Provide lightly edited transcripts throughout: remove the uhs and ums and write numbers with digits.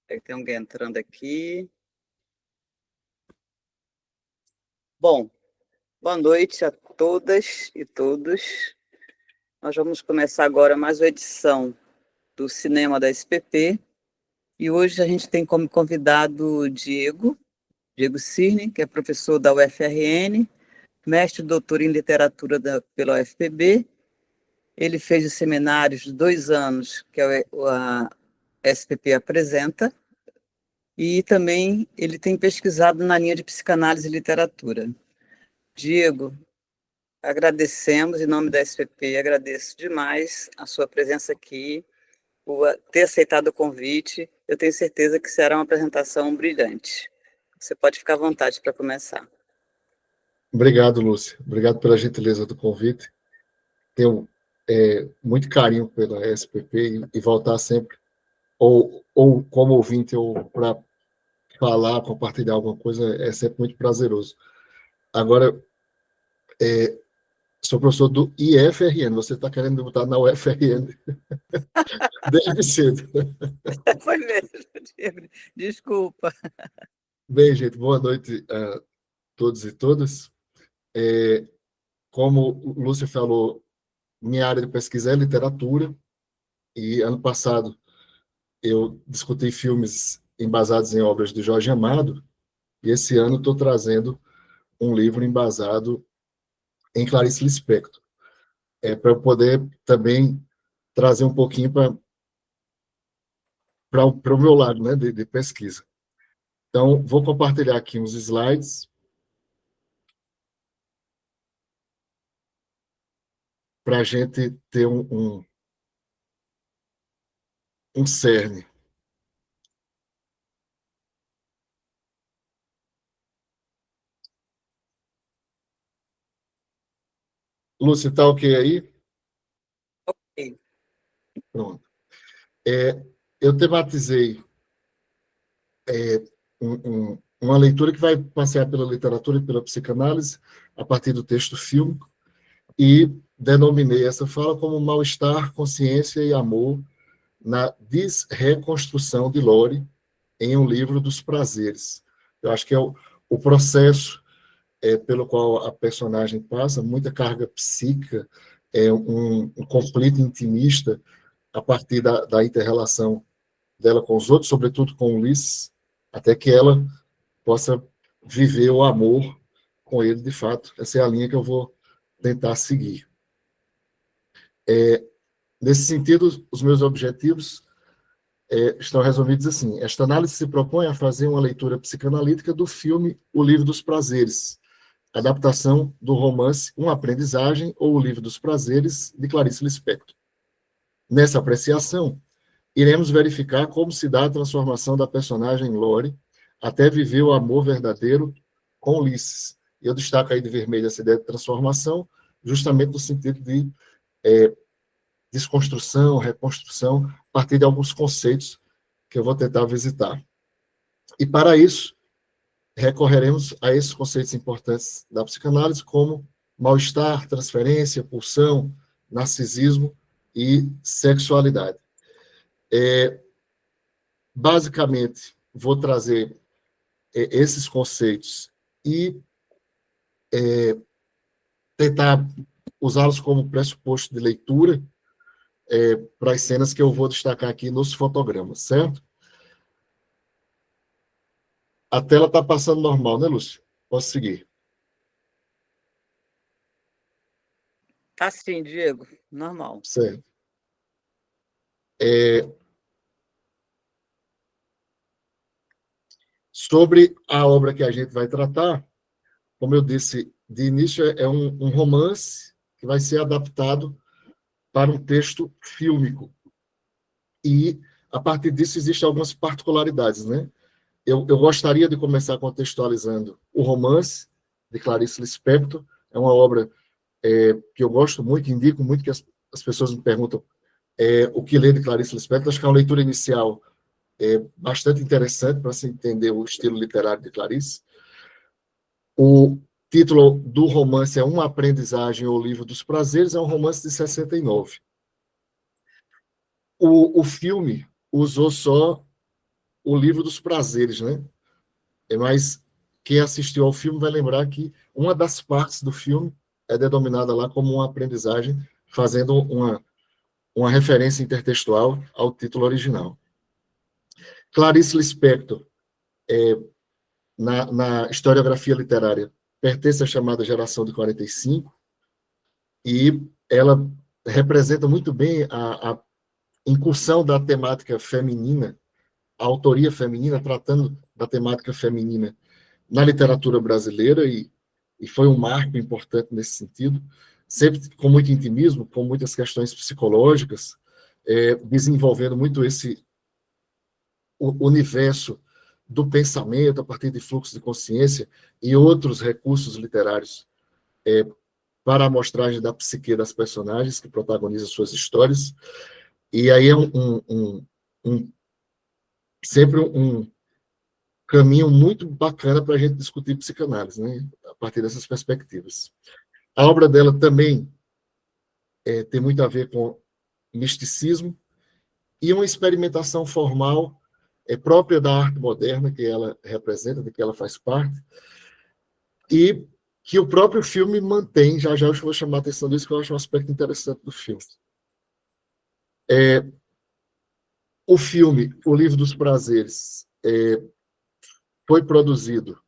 Tem alguém entrando aqui. Bom, boa noite a todas e todos. Nós vamos começar agora mais uma edição do Cinema da SPP. E hoje a gente tem como convidado o Diego Cirne, que é professor da UFRN, mestre e doutor em literatura pela UFPB. Ele fez os seminários de 2 anos que a SPP apresenta. E também ele tem pesquisado na linha de psicanálise e literatura. Diego, agradecemos, em nome da SPP, agradeço demais a sua presença aqui, por ter aceitado o convite. Eu tenho certeza que será uma apresentação brilhante. Você pode ficar à vontade para começar. Obrigado, Lúcia. Obrigado pela gentileza do convite. Tenho muito carinho pela SPP e voltar sempre, ou como ouvinte, ou para falar, compartilhar alguma coisa, é sempre muito prazeroso. Agora, sou professor do IFRN, você está querendo me botar na UFRN desde cedo. Foi mesmo, Diego. Desculpa. Bem, gente, boa noite a todos e todas. Como o Lúcio falou, minha área de pesquisa é literatura, e ano passado eu discuti filmes embasados em obras de Jorge Amado, e esse ano estou trazendo um livro embasado em Clarice Lispector, para eu poder também trazer um pouquinho para o meu lado, né, de pesquisa. Então, vou compartilhar aqui uns slides para a gente ter um cerne. Lúcia, está ok aí? Ok. Pronto. Eu tematizei uma leitura que vai passear pela literatura e pela psicanálise a partir do texto fílmico, e denominei essa fala como Mal-Estar, Consciência e Amor na Desreconstrução de Lore em Um Livro dos Prazeres. Eu acho que é o processo pelo qual a personagem passa, muita carga psíquica, um conflito intimista a partir da inter-relação dela com os outros, sobretudo com Ulisses, até que ela possa viver o amor com ele de fato. Essa é a linha que eu vou tentar seguir. Nesse sentido, os meus objetivos estão resumidos assim. Esta análise se propõe a fazer uma leitura psicanalítica do filme O Livro dos Prazeres, adaptação do romance Uma Aprendizagem ou O Livro dos Prazeres, de Clarice Lispector. Nessa apreciação, iremos verificar como se dá a transformação da personagem Lore até viver o amor verdadeiro com Ulisses. Eu destaco aí de vermelho essa ideia de transformação, justamente no sentido de desconstrução, reconstrução, a partir de alguns conceitos que eu vou tentar visitar. E, para isso, recorreremos a esses conceitos importantes da psicanálise, como mal-estar, transferência, pulsão, narcisismo e sexualidade. Basicamente, vou trazer esses conceitos e tentar usá-los como pressuposto de leitura para as cenas que eu vou destacar aqui nos fotogramas, certo? A tela está passando normal, né, Lúcio? Posso seguir? Tá sim, Diego. Normal. Certo. Sobre a obra que a gente vai tratar, como eu disse, de início é um romance que vai ser adaptado para um texto fílmico. E, a partir disso, existem algumas particularidades, né? Eu gostaria de começar contextualizando o romance de Clarice Lispector. É uma obra que eu gosto muito, indico muito que as pessoas me perguntam o que ler de Clarice Lispector. Acho que é uma leitura inicial bastante interessante para se entender o estilo literário de Clarice. O título do romance é Uma Aprendizagem ou Livro dos Prazeres, é um romance de 69. O filme usou só o livro dos prazeres, né? Mas quem assistiu ao filme vai lembrar que uma das partes do filme é denominada lá como uma aprendizagem, fazendo uma referência intertextual ao título original. Clarice Lispector, na historiografia literária, pertence à chamada geração de 45, e ela representa muito bem a incursão da temática feminina, a autoria feminina, tratando da temática feminina na literatura brasileira, e foi um marco importante nesse sentido, sempre com muito intimismo, com muitas questões psicológicas, desenvolvendo muito esse universo do pensamento a partir de fluxo de consciência e outros recursos literários para a amostragem da psique das personagens que protagonizam suas histórias. E aí é sempre um caminho muito bacana para a gente discutir psicanálise, né? A partir dessas perspectivas. A obra dela também tem muito a ver com misticismo e uma experimentação formal própria da arte moderna que ela representa, de que ela faz parte, e que o próprio filme mantém. Já eu vou chamar a atenção disso, que eu acho um aspecto interessante do filme. O filme, O Livro dos Prazeres, foi produzido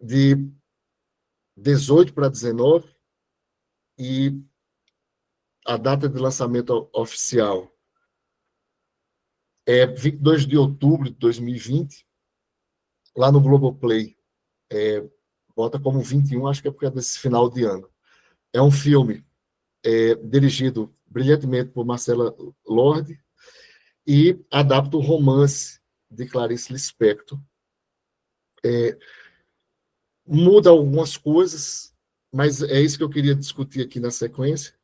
de 18 para 19, e a data de lançamento oficial é 22 de outubro de 2020, lá no Globoplay. Bota como 21, acho que é porque é desse final de ano. É um filme dirigido brilhantemente por Marcela Lorde e adapta o romance de Clarice Lispector. Muda algumas coisas, mas é isso que eu queria discutir aqui na sequência.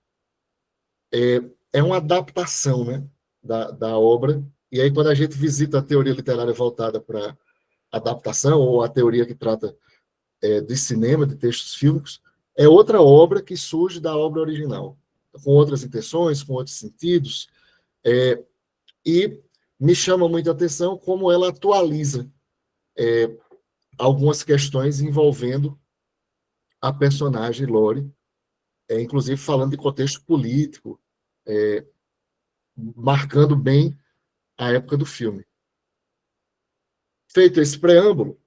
É uma adaptação, né, da obra, e aí quando a gente visita a teoria literária voltada para adaptação, ou a teoria que trata de cinema, de textos fílmicos, é outra obra que surge da obra original, com outras intenções, com outros sentidos, e me chama muita atenção como ela atualiza algumas questões envolvendo a personagem Lori, inclusive falando de contexto político, marcando bem a época do filme. Feito esse preâmbulo,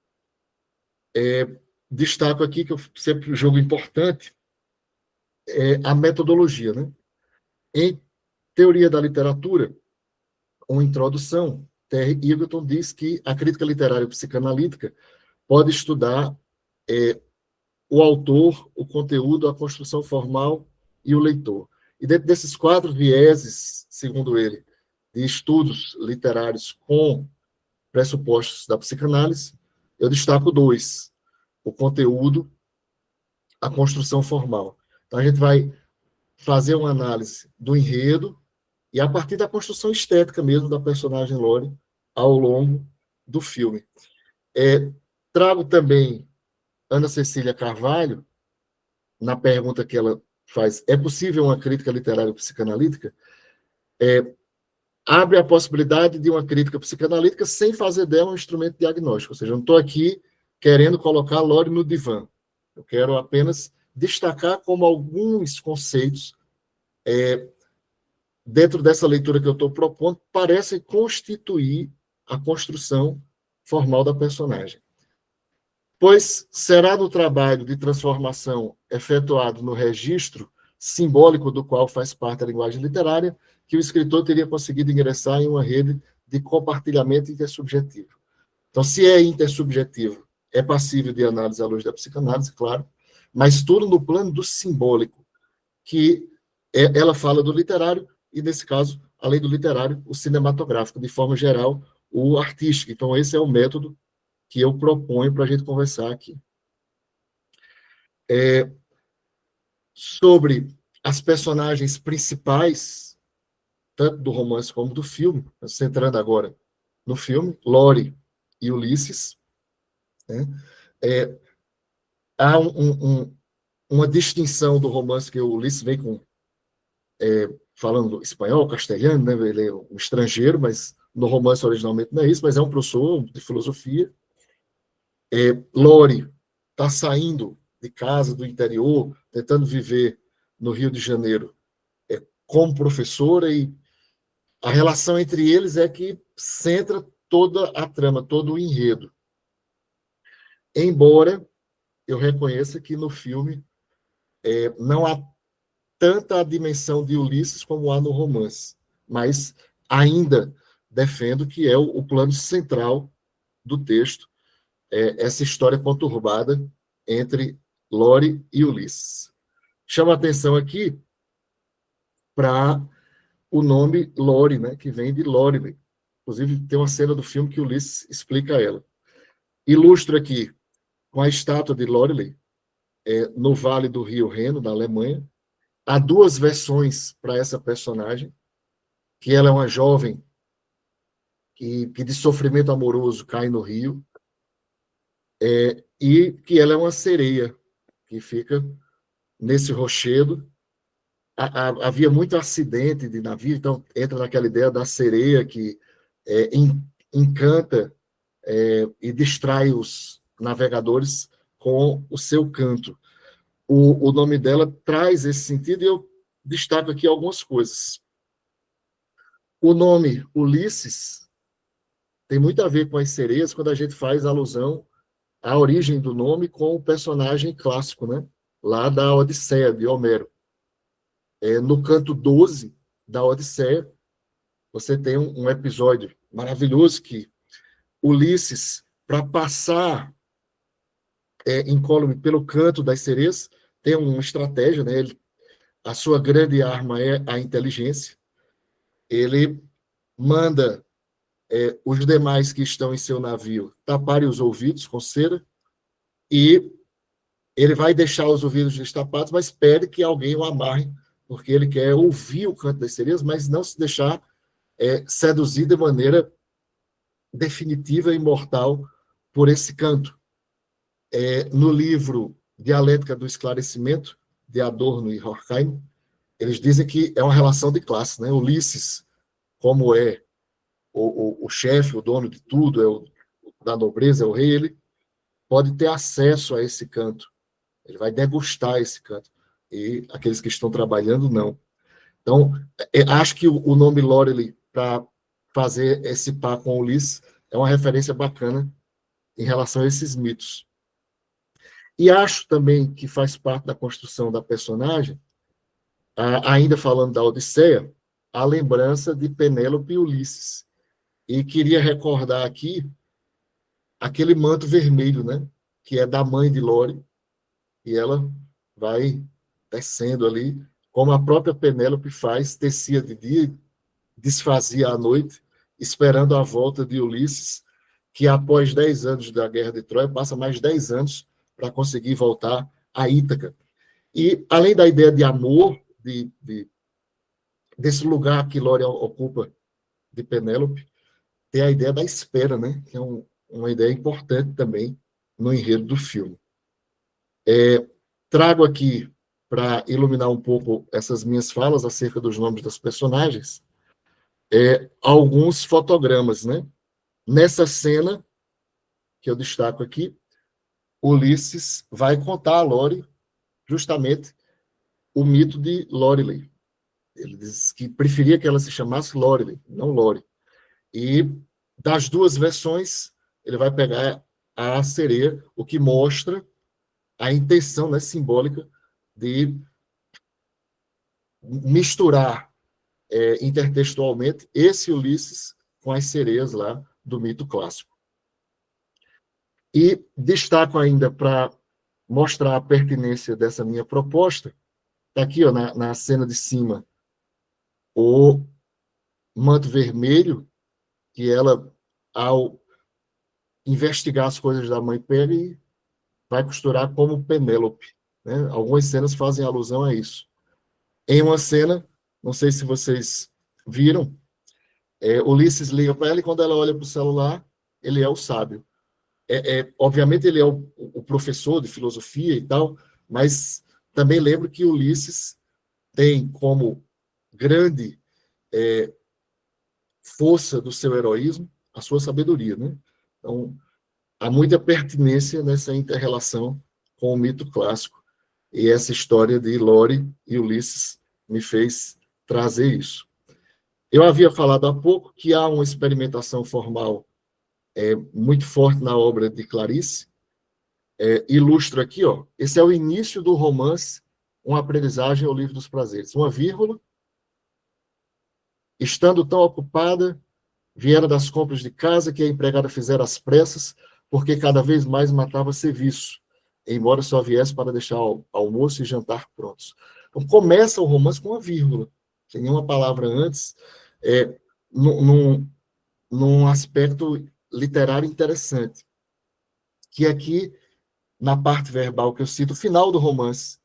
destaco aqui que eu sempre jogo importante a metodologia, né? Em Teoria da Literatura, uma introdução, Terry Eagleton diz que a crítica literária psicanalítica pode estudar o autor, o conteúdo, a construção formal e o leitor. E dentro desses 4 vieses, segundo ele, de estudos literários com pressupostos da psicanálise, eu destaco 2: o conteúdo, a construção formal. Então, a gente vai fazer uma análise do enredo e a partir da construção estética mesmo da personagem Lori ao longo do filme. Trago também Ana Cecília Carvalho, na pergunta que ela faz: é possível uma crítica literária psicanalítica? Abre a possibilidade de uma crítica psicanalítica sem fazer dela um instrumento diagnóstico. Ou seja, eu não estou aqui querendo colocar Lori no divã. Eu quero apenas destacar como alguns conceitos, dentro dessa leitura que eu estou propondo, parecem constituir a construção formal da personagem. Pois será no trabalho de transformação efetuado no registro simbólico do qual faz parte a linguagem literária que o escritor teria conseguido ingressar em uma rede de compartilhamento intersubjetivo. Então, se é intersubjetivo, é passível de análise à luz da psicanálise, claro, mas tudo no plano do simbólico, que ela fala do literário, e, nesse caso, além do literário, o cinematográfico, de forma geral, o artístico. Então, esse é o método que eu proponho para a gente conversar aqui. Sobre as personagens principais, tanto do romance como do filme, centrando agora no filme, Lori e Ulisses, né? Há uma distinção do romance, que o Ulisses vem com falando espanhol, castelhano, né? Ele é um estrangeiro, mas no romance originalmente não é isso, mas é um professor de filosofia. Lore está saindo de casa, do interior, tentando viver no Rio de Janeiro como professora, e a relação entre eles é que centra toda a trama, todo o enredo. Embora eu reconheça que no filme não há tanta a dimensão de Ulisses como há no romance, mas ainda defendo que é o plano central do texto, essa história conturbada entre Lore e Ulisses. Chama a atenção aqui para o nome Lore, né, que vem de Loreley. Inclusive, tem uma cena do filme que Ulisses explica ela. Ilustro aqui com a estátua de Loreley, no Vale do Rio Reno, na Alemanha. Há duas versões para essa personagem, que ela é uma jovem que de sofrimento amoroso cai no rio, e que ela é uma sereia que fica nesse rochedo. Havia muito acidente de navio, então entra naquela ideia da sereia que encanta e distrai os navegadores com o seu canto. O nome dela traz esse sentido, e eu destaco aqui algumas coisas. O nome Ulisses tem muito a ver com as sereias quando a gente faz alusão à origem do nome com o personagem clássico, né? Lá da Odisseia, de Homero. No canto 12 da Odisseia, você tem um episódio maravilhoso que Ulisses, para passar incólume pelo canto das sereias, tem uma estratégia, né? A sua grande arma é a inteligência. Ele manda os demais que estão em seu navio taparem os ouvidos com cera, e ele vai deixar os ouvidos destapados, mas pede que alguém o amarre, porque ele quer ouvir o canto das sereias, mas não se deixar seduzir de maneira definitiva e mortal por esse canto. No livro Dialética do Esclarecimento, de Adorno e Horkheim, eles dizem que é uma relação de classe, né? Ulisses, como é o chefe, o dono de tudo, da nobreza, é o rei, ele pode ter acesso a esse canto, ele vai degustar esse canto, e aqueles que estão trabalhando, não. Então, acho que o nome Loreley, para fazer esse par com Ulisses, é uma referência bacana em relação a esses mitos. E acho também que faz parte da construção da personagem, ainda falando da Odisseia, a lembrança de Penélope e Ulisses. E queria recordar aqui aquele manto vermelho, né, que é da mãe de Lore, e ela vai descendo ali, como a própria Penélope faz, tecia de dia, desfazia à noite, esperando a volta de Ulisses, que após 10 anos da Guerra de Troia, passa mais 10 anos para conseguir voltar a Ítaca. E, além da ideia de amor, desse lugar que Lore ocupa de Penélope, tem a ideia da espera, né? Que é uma ideia importante também no enredo do filme. Trago aqui, para iluminar um pouco essas minhas falas acerca dos nomes das personagens, alguns fotogramas, né? Nessa cena, que eu destaco aqui, Ulisses vai contar a Lore justamente o mito de Loreley. Ele diz que preferia que ela se chamasse Loreley, não Lore. E das duas versões, ele vai pegar a sereia, o que mostra a intenção, né, simbólica de misturar intertextualmente esse Ulisses com as sereias lá do mito clássico. E destaco ainda, para mostrar a pertinência dessa minha proposta, está aqui, ó, na cena de cima, o manto vermelho, que ela, ao investigar as coisas da mãe, pega e vai costurar como Penélope. Né? Algumas cenas fazem alusão a isso. Em uma cena, não sei se vocês viram, Ulisses liga para ela, e quando ela olha para o celular, ele é o sábio. Obviamente, ele é o professor de filosofia e tal, mas também lembro que Ulisses tem como grande força do seu heroísmo, a sua sabedoria, né? Então, há muita pertinência nessa inter-relação com o mito clássico, e essa história de Lore e Ulisses me fez trazer isso. Eu havia falado há pouco que há uma experimentação formal muito forte na obra de Clarice. Ilustro aqui, ó, esse é o início do romance Uma Aprendizagem ao Livro dos Prazeres. Uma vírgula. Estando tão ocupada, viera das compras de casa que a empregada fizera às pressas, porque cada vez mais matava serviço, embora só viesse para deixar o almoço e jantar prontos. Então, começa o romance com uma vírgula, sem nenhuma palavra antes, num aspecto literário interessante, que aqui, na parte verbal que eu cito, o final do romance,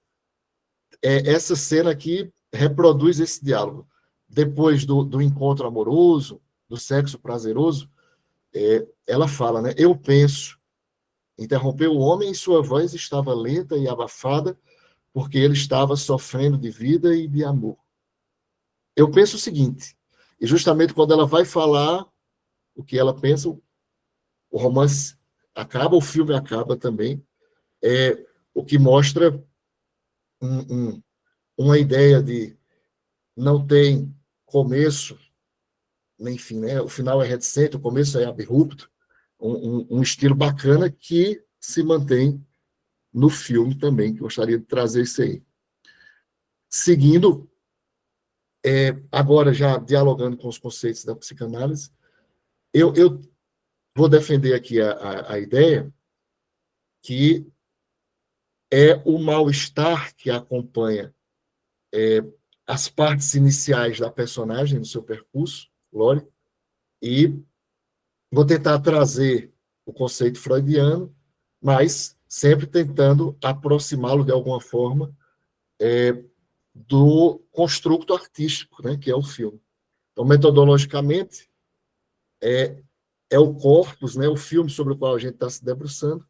essa cena aqui reproduz esse diálogo. Depois do encontro amoroso, do sexo prazeroso, ela fala, né? Eu penso, interrompeu o homem e sua voz estava lenta e abafada, porque ele estava sofrendo de vida e de amor. Eu penso o seguinte, e justamente quando ela vai falar o que ela pensa, o romance acaba, o filme acaba também, o que mostra uma ideia de não tem começo, nem fim, né? O final é reticente, o começo é abrupto, um estilo bacana que se mantém no filme também, que eu gostaria de trazer isso aí. Seguindo, agora já dialogando com os conceitos da psicanálise, eu vou defender aqui a ideia que é o mal-estar que acompanha as partes iniciais da personagem no seu percurso, Lore, e vou tentar trazer o conceito freudiano, mas sempre tentando aproximá-lo de alguma forma do construto artístico, né, que é o filme. Então, metodologicamente, é o corpus, né, o filme sobre o qual a gente está se debruçando,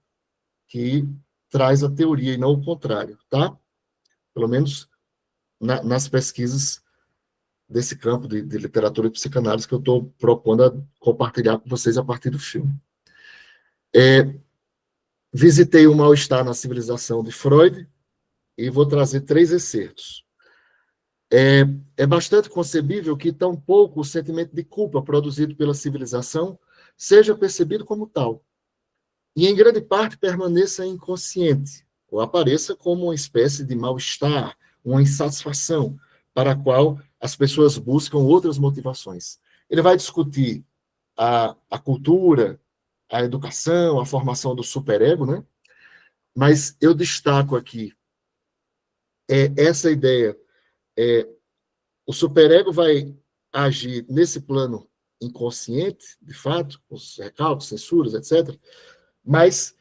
que traz a teoria e não o contrário, tá? Pelo menos nas pesquisas desse campo de literatura e psicanálise que eu estou propondo a compartilhar com vocês a partir do filme. Visitei o mal-estar na civilização de Freud e vou trazer 3 excertos. É bastante concebível que tão pouco o sentimento de culpa produzido pela civilização seja percebido como tal, e em grande parte permaneça inconsciente, ou apareça como uma espécie de mal-estar, uma insatisfação, para a qual as pessoas buscam outras motivações. Ele vai discutir a cultura, a educação, a formação do superego, né? Mas eu destaco aqui essa ideia. O superego vai agir nesse plano inconsciente, de fato, com os recalques, censuras, etc., mas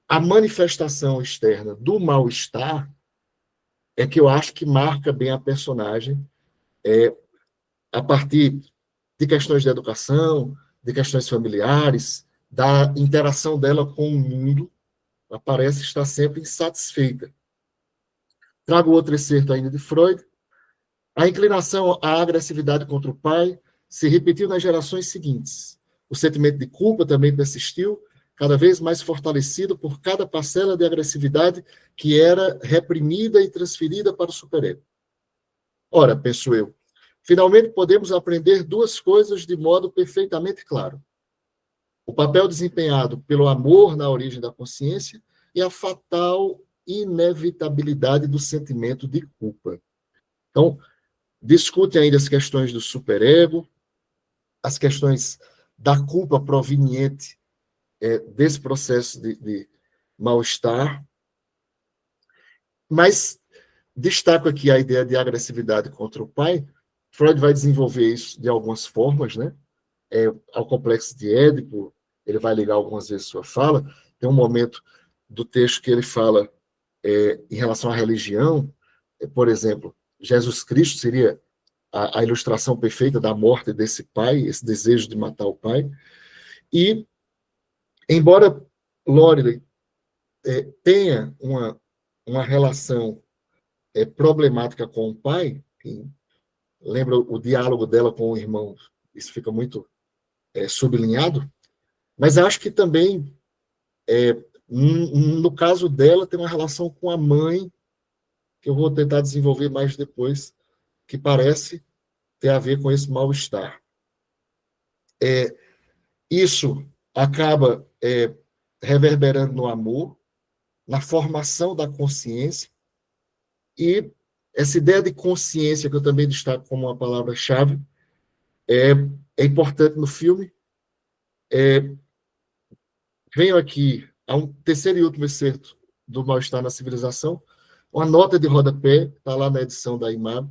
a manifestação externa do mal-estar é que eu acho que marca bem a personagem a partir de questões de educação, de questões familiares, da interação dela com o mundo, ela parece estar sempre insatisfeita. Trago outro excerto ainda de Freud. A inclinação à agressividade contra o pai se repetiu nas gerações seguintes. O sentimento de culpa também persistiu, cada vez mais fortalecido por cada parcela de agressividade que era reprimida e transferida para o superego. Ora, penso eu, finalmente podemos aprender 2 coisas de modo perfeitamente claro. O papel desempenhado pelo amor na origem da consciência e a fatal inevitabilidade do sentimento de culpa. Então, discute ainda as questões do superego, as questões da culpa proveniente desse processo de mal-estar, mas destaco aqui a ideia de agressividade contra o pai. Freud vai desenvolver isso de algumas formas, né? Ao complexo de Édipo, ele vai ligar algumas vezes sua fala. Tem um momento do texto que ele fala em relação à religião, por exemplo, Jesus Cristo seria a ilustração perfeita da morte desse pai, esse desejo de matar o pai. E, embora Lore tenha uma relação problemática com o pai, lembra o diálogo dela com o irmão, isso fica muito sublinhado, mas acho que também, no caso dela, tem uma relação com a mãe, que eu vou tentar desenvolver mais depois, que parece ter a ver com esse mal-estar. Isso acaba reverberando no amor, na formação da consciência, e essa ideia de consciência, que eu também destaco como uma palavra-chave, é importante no filme. Venho aqui a um terceiro e último excerto do Mal-Estar na Civilização, uma nota de rodapé, está lá na edição da IMAB.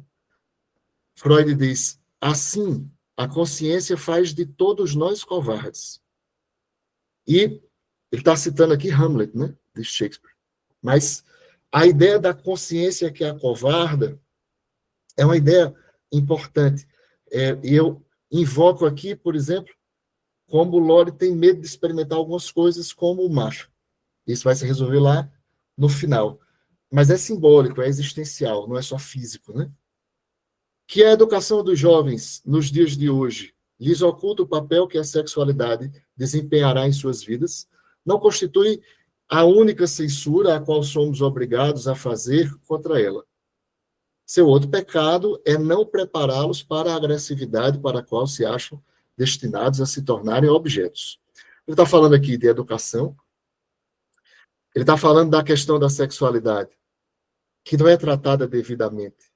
Freud diz: assim, a consciência faz de todos nós covardes. E ele está citando aqui Hamlet, né, de Shakespeare. Mas a ideia da consciência que é acovarda é uma ideia importante. E eu invoco aqui, por exemplo, como o Lore tem medo de experimentar algumas coisas como o mar. Isso vai se resolver lá no final. Mas é simbólico, é existencial, não é só físico, né? Que a educação dos jovens, nos dias de hoje, lhes oculta o papel que a sexualidade desempenhará em suas vidas, não constitui a única censura a qual somos obrigados a fazer contra ela. Seu outro pecado é não prepará-los para a agressividade para a qual se acham destinados a se tornarem objetos. Ele está falando aqui de educação, ele está falando da questão da sexualidade, que não é tratada devidamente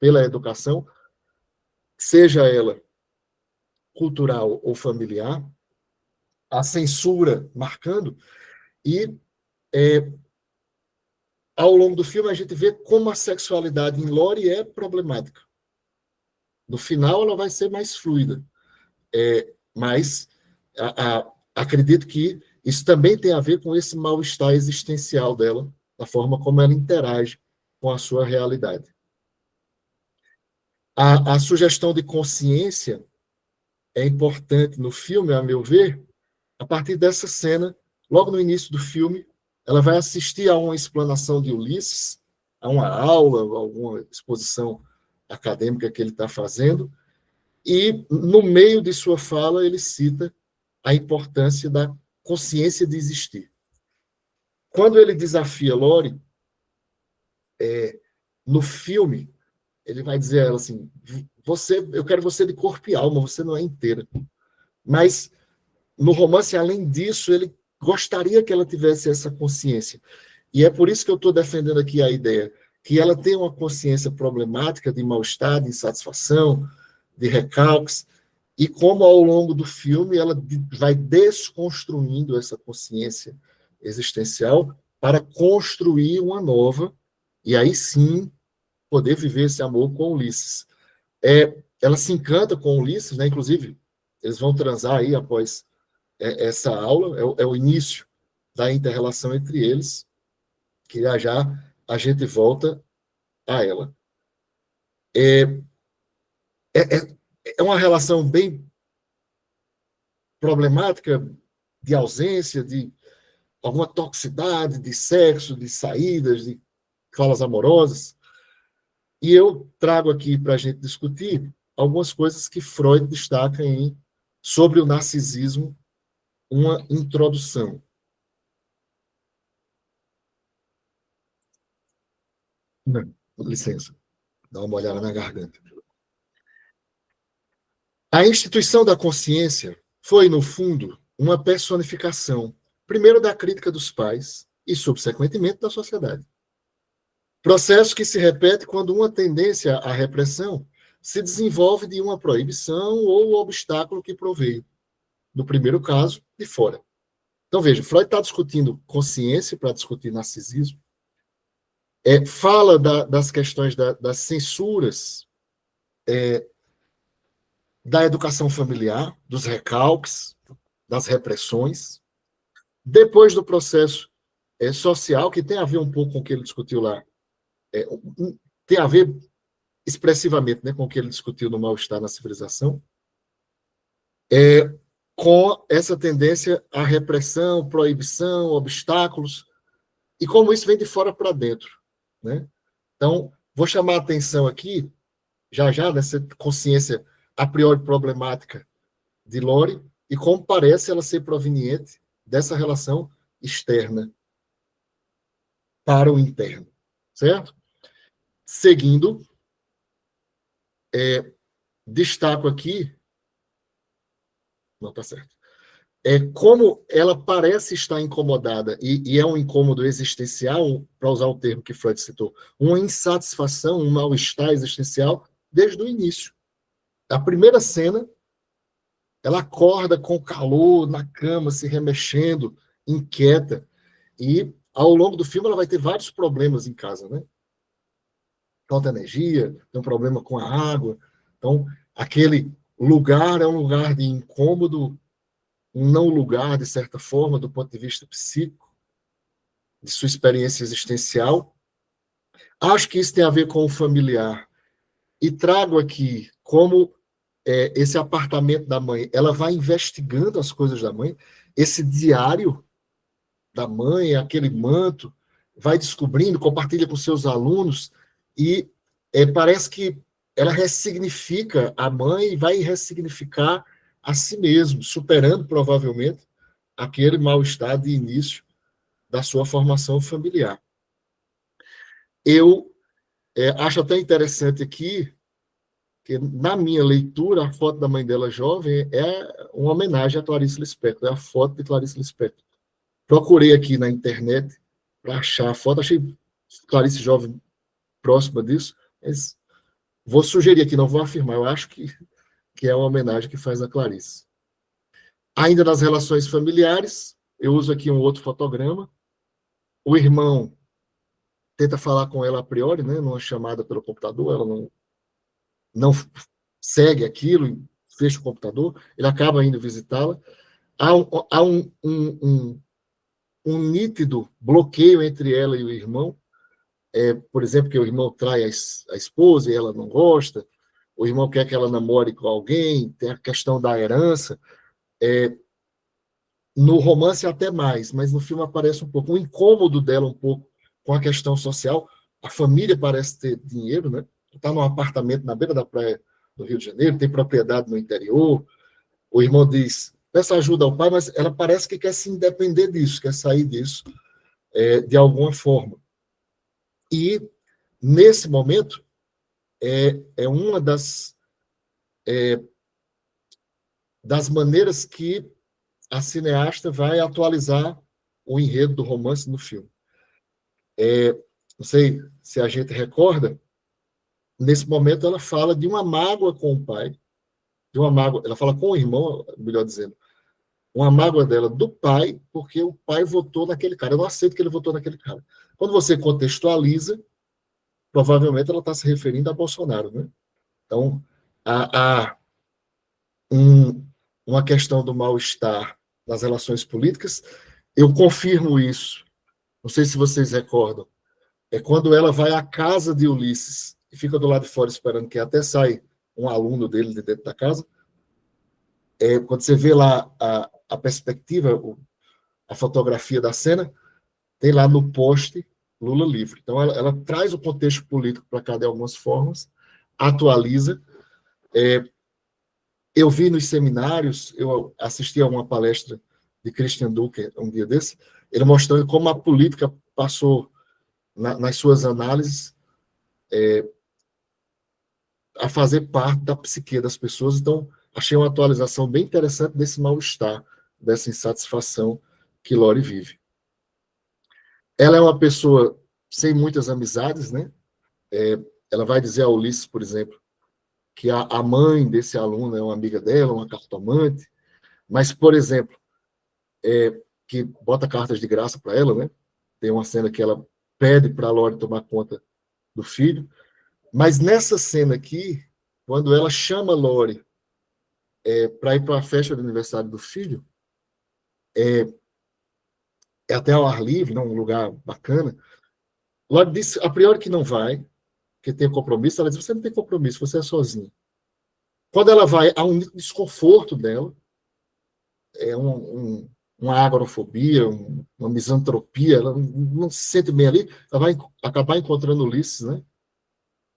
pela educação, seja ela cultural ou familiar, a censura marcando, e ao longo do filme a gente vê como a sexualidade em Lore é problemática. No final ela vai ser mais fluida, mas acredito que isso também tem a ver com esse mal-estar existencial dela, da forma como ela interage com a sua realidade. A sugestão de consciência é importante no filme, a meu ver, a partir dessa cena, logo no início do filme, ela vai assistir a uma explanação de Ulisses, a uma aula, alguma exposição acadêmica que ele está fazendo, e no meio de sua fala ele cita a importância da consciência de existir. Quando ele desafia Lore, no filme, ele vai dizer a ela assim: eu quero você de corpo e alma, você não é inteira. Mas no romance, além disso, ele gostaria que ela tivesse essa consciência. E é por isso que eu estou defendendo aqui a ideia que ela tem uma consciência problemática de mal-estar, de insatisfação, de recalques, e como ao longo do filme ela vai desconstruindo essa consciência existencial para construir uma nova, e aí sim poder viver esse amor com Ulisses. Ela se encanta com Ulisses, né? Inclusive, eles vão transar aí após essa aula, é o início da inter-relação entre eles, que já a gente volta a ela. É uma relação bem problemática, de ausência, de alguma toxicidade, de sexo, de saídas, de falas amorosas. E eu trago aqui para a gente discutir algumas coisas que Freud destaca sobre o narcisismo, uma introdução. Não, licença, dá uma olhada na garganta. A instituição da consciência foi, no fundo, uma personificação, primeiro da crítica dos pais e, subsequentemente, da sociedade. Processo que se repete quando uma tendência à repressão se desenvolve de uma proibição ou obstáculo que proveio, no primeiro caso, de fora. Então, veja, Freud está discutindo consciência para discutir narcisismo, fala das questões das censuras, da educação familiar, dos recalques, das repressões. Depois do processo social, que tem a ver um pouco com o que ele discutiu lá, tem a ver expressivamente, né, com o que ele discutiu no Mal-Estar na Civilização, com essa tendência à repressão, proibição, obstáculos, e como isso vem de fora para dentro, né? Então, vou chamar a atenção aqui já nessa consciência a priori problemática de Lore e como parece ela ser proveniente dessa relação externa para o interno, certo? Seguindo, destaco aqui, não está certo, como ela parece estar incomodada, e é um incômodo existencial, para usar o termo que Freud citou, uma insatisfação, um mal-estar existencial, desde o início. A primeira cena, ela acorda com calor na cama, se remexendo, inquieta, e ao longo do filme ela vai ter vários problemas em casa, né? Falta energia, tem um problema com a água, então aquele lugar é um lugar de incômodo, um não lugar, de certa forma, do ponto de vista psíquico, de sua experiência existencial. Acho que isso tem a ver com o familiar. E trago aqui como esse apartamento da mãe, ela vai investigando as coisas da mãe, esse diário da mãe, aquele manto, vai descobrindo, compartilha com seus alunos, e parece que ela ressignifica a mãe e vai ressignificar a si mesmo, superando provavelmente aquele mal-estar de início da sua formação familiar. Eu acho até interessante aqui que, na minha leitura, a foto da mãe dela jovem é uma homenagem a Clarice Lispector, é a foto de Clarice Lispector. Procurei aqui na internet para achar a foto, achei Clarice jovem próxima disso, mas vou sugerir aqui, não vou afirmar, eu acho que é uma homenagem que faz a Clarice. Ainda nas relações familiares, eu uso aqui um outro fotograma. O irmão tenta falar com ela a priori, né, numa chamada pelo computador, ela não segue aquilo, fecha o computador, ele acaba indo visitá-la. Há um nítido bloqueio entre ela e o irmão, por exemplo, que o irmão trai a esposa e ela não gosta, o irmão quer que ela namore com alguém, tem a questão da herança. No romance até mais, mas no filme aparece um pouco o incômodo dela um pouco com a questão social. A família parece ter dinheiro, né? Está num apartamento na beira da praia do Rio de Janeiro, tem propriedade no interior. O irmão diz, peça ajuda ao pai, mas ela parece que quer se independer disso, quer sair disso de alguma forma. E, nesse momento, é uma das maneiras que a cineasta vai atualizar o enredo do romance no filme. Não sei se a gente recorda, nesse momento ela fala de uma mágoa com o pai, de uma mágoa, ela fala com o irmão, melhor dizendo, uma mágoa dela do pai, porque o pai votou naquele cara. Eu não aceito que ele votou naquele cara. Quando você contextualiza, provavelmente ela está se referindo a Bolsonaro, né? Então, há uma questão do mal-estar nas relações políticas. Eu confirmo isso. Não sei se vocês recordam. É quando ela vai à casa de Ulisses e fica do lado de fora esperando que até sai um aluno dele de dentro da casa. Quando você vê lá a perspectiva, a fotografia da cena, tem lá no poste Lula livre. Então, ela traz o contexto político para cá de algumas formas, atualiza. Eu vi nos seminários, eu assisti a uma palestra de Christian Duque um dia desse, ele mostrando como a política passou, nas suas análises, a fazer parte da psique das pessoas. Então, achei uma atualização bem interessante desse mal-estar, dessa insatisfação que Lore vive. Ela é uma pessoa sem muitas amizades, né? Ela vai dizer a Ulisses, por exemplo, que a mãe desse aluno é uma amiga dela, uma cartomante, mas, por exemplo, que bota cartas de graça para ela, né? Tem uma cena que ela pede para a Lore tomar conta do filho, mas nessa cena aqui, quando ela chama Lore para ir para a festa do aniversário do filho, até ao ar livre, um lugar bacana, Lore disse a priori que não vai, que tem compromisso. Ela diz, você não tem compromisso, você é sozinha. Quando ela vai, há um desconforto dela, uma agorafobia, uma misantropia, ela não se sente bem ali, ela vai acabar encontrando Ulisses, né?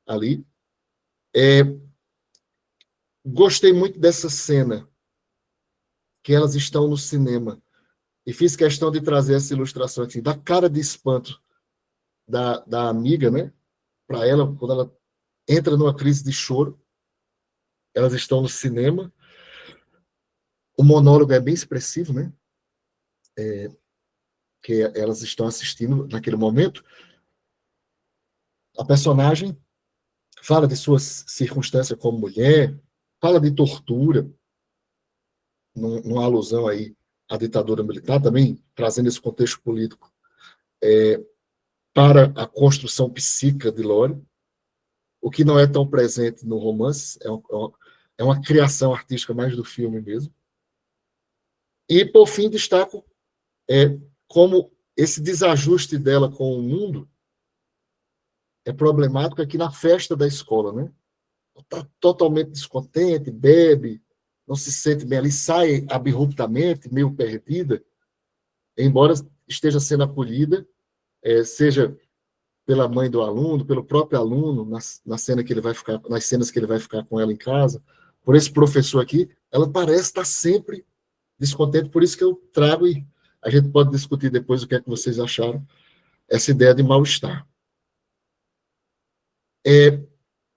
Ali. Gostei muito dessa cena, que elas estão no cinema, e fiz questão de trazer essa ilustração aqui, da cara de espanto da amiga, né? Para ela, quando ela entra numa crise de choro, elas estão no cinema, o monólogo é bem expressivo, né? Que elas estão assistindo naquele momento. A personagem fala de suas circunstâncias como mulher, fala de tortura, numa alusão aí à ditadura militar, também trazendo esse contexto político para a construção psíquica de Lore, o que não é tão presente no romance, é uma criação artística mais do filme mesmo. E, por fim, destaco como esse desajuste dela com o mundo é problemático aqui na festa da escola, né? Está totalmente descontente, bebe, não se sente bem ali, sai abruptamente, meio perdida, embora esteja sendo acolhida, seja pela mãe do aluno, pelo próprio aluno, na cena que ele vai ficar, nas cenas que ele vai ficar com ela em casa, por esse professor aqui, ela parece estar sempre descontente, por isso que eu trago, e a gente pode discutir depois o que é que vocês acharam, essa ideia de mal-estar.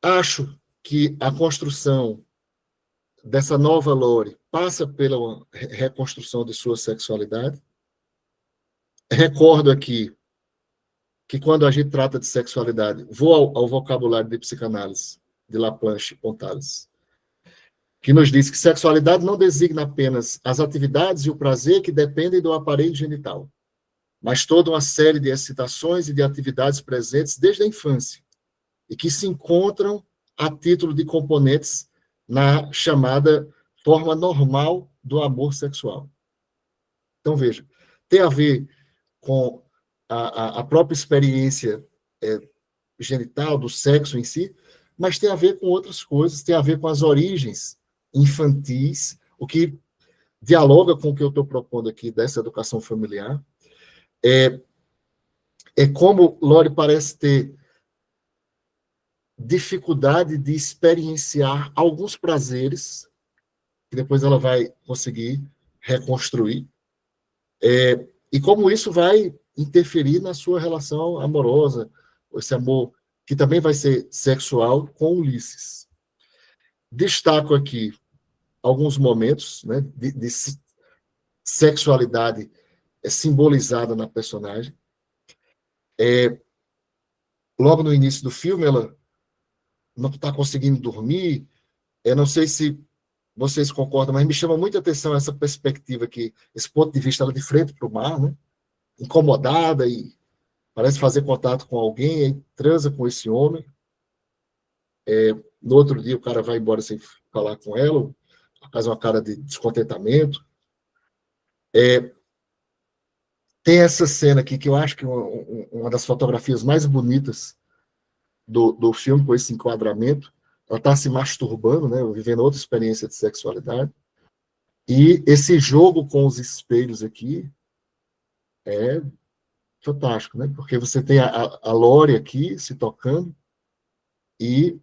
Acho que a construção dessa nova Lore passa pela reconstrução de sua sexualidade. Recordo aqui que quando a gente trata de sexualidade, vou ao vocabulário de psicanálise, de Laplanche e Pontales, que nos diz que sexualidade não designa apenas as atividades e o prazer que dependem do aparelho genital, mas toda uma série de excitações e de atividades presentes desde a infância, e que se encontram a título de componentes na chamada forma normal do amor sexual. Então, veja, tem a ver com a própria experiência genital, do sexo em si, mas tem a ver com outras coisas, tem a ver com as origens infantis, o que dialoga com o que eu estou propondo aqui dessa educação familiar. Como Lore parece ter dificuldade de experienciar alguns prazeres, que depois ela vai conseguir reconstruir, e como isso vai interferir na sua relação amorosa, esse amor que também vai ser sexual com Ulisses. Destaco aqui alguns momentos, né, de sexualidade simbolizada na personagem. Logo no início do filme, ela não está conseguindo dormir. Eu não sei se vocês concordam, mas me chama muita atenção essa perspectiva aqui, esse ponto de vista, ela de frente para o mar, né? Incomodada e parece fazer contato com alguém, aí transa com esse homem. No outro dia o cara vai embora sem falar com ela, faz uma cara de descontentamento. Tem essa cena aqui que eu acho que é uma das fotografias mais bonitas do filme, com esse enquadramento. Ela está se masturbando, né, vivendo outra experiência de sexualidade. E esse jogo com os espelhos aqui é fantástico, né? Porque você tem a Lore aqui se tocando e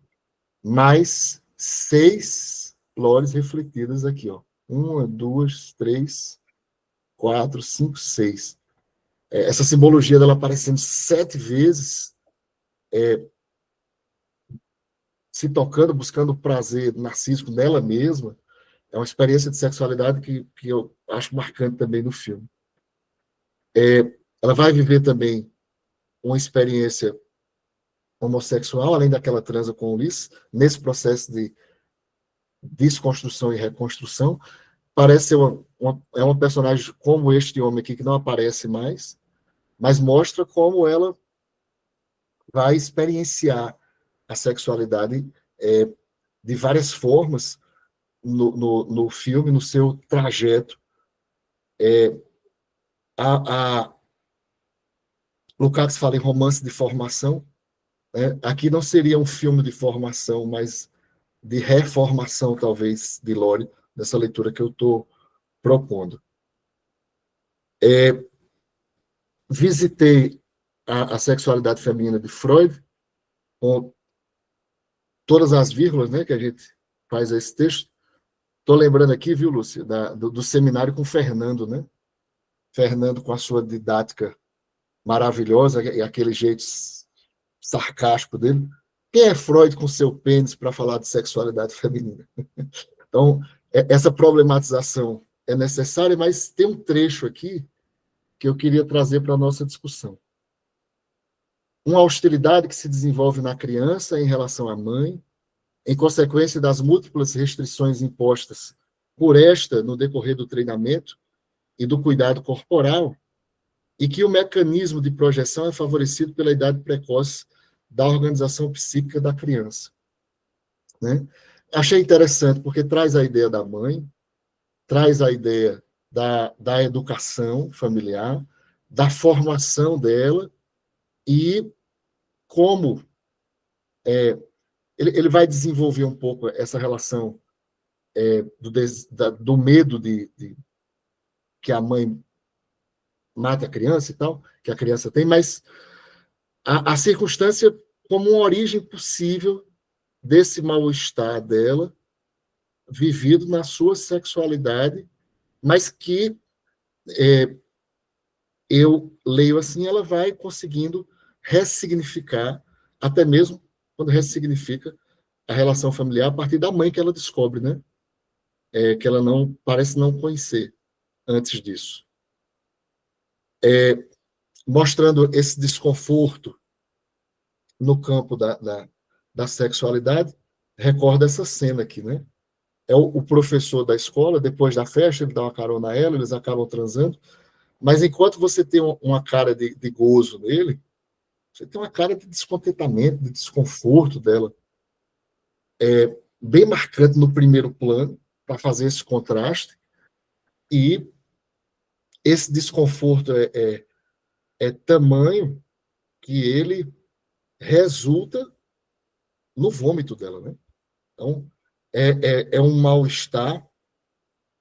mais 6 Lores refletidas aqui, ó. 1, 2, 3, 4, 5, 6. Essa simbologia dela aparecendo 7 vezes, se tocando, buscando prazer narcísico nela mesma, é uma experiência de sexualidade que eu acho marcante também no filme. Ela vai viver também uma experiência homossexual, além daquela transa com o Ulisses, nesse processo de desconstrução e reconstrução. Parece ser uma personagem como este homem aqui, que não aparece mais, mas mostra como ela vai experienciar a sexualidade de várias formas no filme, no seu trajeto. Lukács fala em romance de formação. Aqui não seria um filme de formação, mas de reformação, talvez, de Lore, nessa leitura que eu estou propondo. Visitei a sexualidade feminina de Freud, com todas as vírgulas, né, que a gente faz esse texto. Estou lembrando aqui, viu, Lúcia, do seminário com o Fernando, né? Fernando com a sua didática maravilhosa e aquele jeito sarcástico dele. Quem é Freud com seu pênis para falar de sexualidade feminina? Então, essa problematização é necessária, mas tem um trecho aqui que eu queria trazer para a nossa discussão. Uma hostilidade que se desenvolve na criança em relação à mãe, em consequência das múltiplas restrições impostas por esta no decorrer do treinamento e do cuidado corporal, e que o mecanismo de projeção é favorecido pela idade precoce da organização psíquica da criança. Né? Achei interessante, porque traz a ideia da mãe, traz a ideia da educação familiar, da formação dela, e como ele vai desenvolver um pouco essa relação do medo de que a mãe mate a criança e tal, que a criança tem, mas a circunstância como uma origem possível desse mal-estar dela, vivido na sua sexualidade, mas que eu leio assim, ela vai conseguindo ressignificar, até mesmo quando ressignifica a relação familiar a partir da mãe que ela descobre, né? Que ela não parece não conhecer antes disso. Mostrando esse desconforto no campo da sexualidade, recorda essa cena aqui, né? É o professor da escola, depois da festa, ele dá uma carona a ela, eles acabam transando, mas enquanto você tem uma cara de gozo nele, você tem uma cara de descontentamento, de desconforto dela, bem marcante no primeiro plano, para fazer esse contraste, e esse desconforto é tamanho que ele resulta no vômito dela, né? Então, é um mal-estar,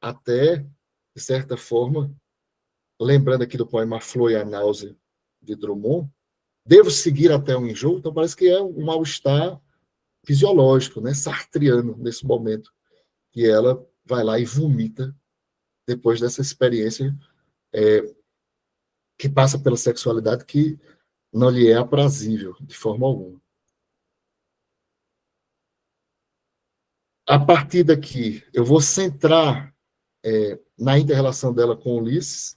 até, de certa forma, lembrando aqui do poema A Flor e a Náusea, de Drummond, devo seguir até o enjoo, então parece que é um mal-estar fisiológico, né, sartriano, nesse momento, que ela vai lá e vomita depois dessa experiência que passa pela sexualidade que não lhe é aprazível, de forma alguma. A partir daqui, eu vou centrar na inter-relação dela com Ulisses.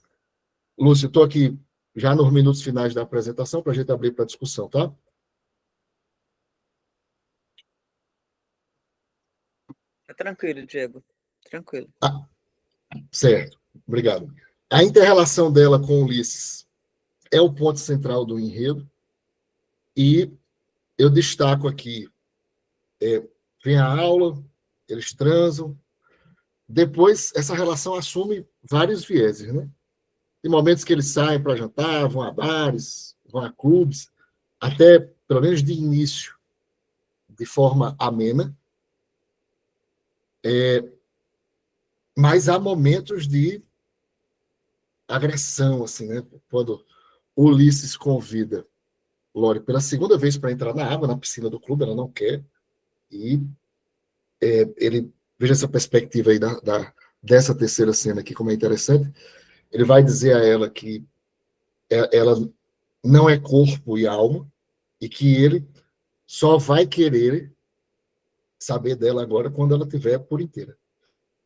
Lúcio, estou aqui já nos minutos finais da apresentação, para a gente abrir para discussão, tá? Tá tranquilo, Diego. Tranquilo. Certo, obrigado. A inter-relação dela com Ulisses é o ponto central do enredo, e eu destaco aqui, vem a aula, eles transam, depois essa relação assume vários vieses, né? Tem momentos que eles saem para jantar, vão a bares, vão a clubes, até, pelo menos de início, de forma amena, mas há momentos de agressão, assim, né? Quando Ulisses convida Lore pela segunda vez para entrar na água, na piscina do clube, ela não quer, e ele, veja essa perspectiva aí dessa terceira cena aqui, como é interessante, ele vai dizer a ela que ela não é corpo e alma, e que ele só vai querer saber dela agora quando ela tiver por inteira.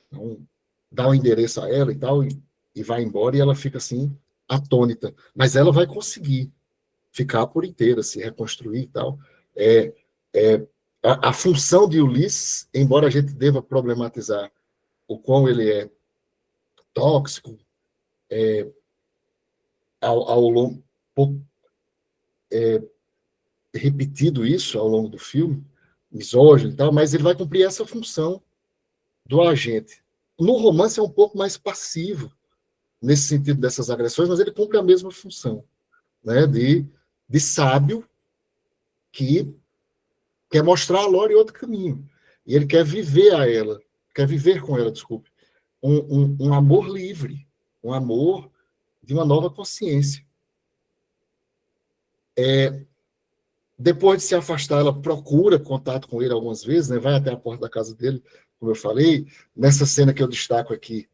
Então, dá o endereço a ela e tal, e vai embora, e ela fica assim, atônita. Mas ela vai conseguir ficar por inteira, se reconstruir e tal. A função de Ulisses, embora a gente deva problematizar o quão ele é tóxico, ao longo, repetido isso ao longo do filme, misógino e tal, mas ele vai cumprir essa função do agente. No romance é um pouco mais passivo, nesse sentido dessas agressões, mas ele cumpre a mesma função, né, de sábio que quer mostrar a Lore outro caminho. E ele quer viver com ela, desculpe, um amor livre, um amor de uma nova consciência. Depois de se afastar, ela procura contato com ele algumas vezes, né? Vai até a porta da casa dele, como eu falei. Nessa cena que eu destaco aqui,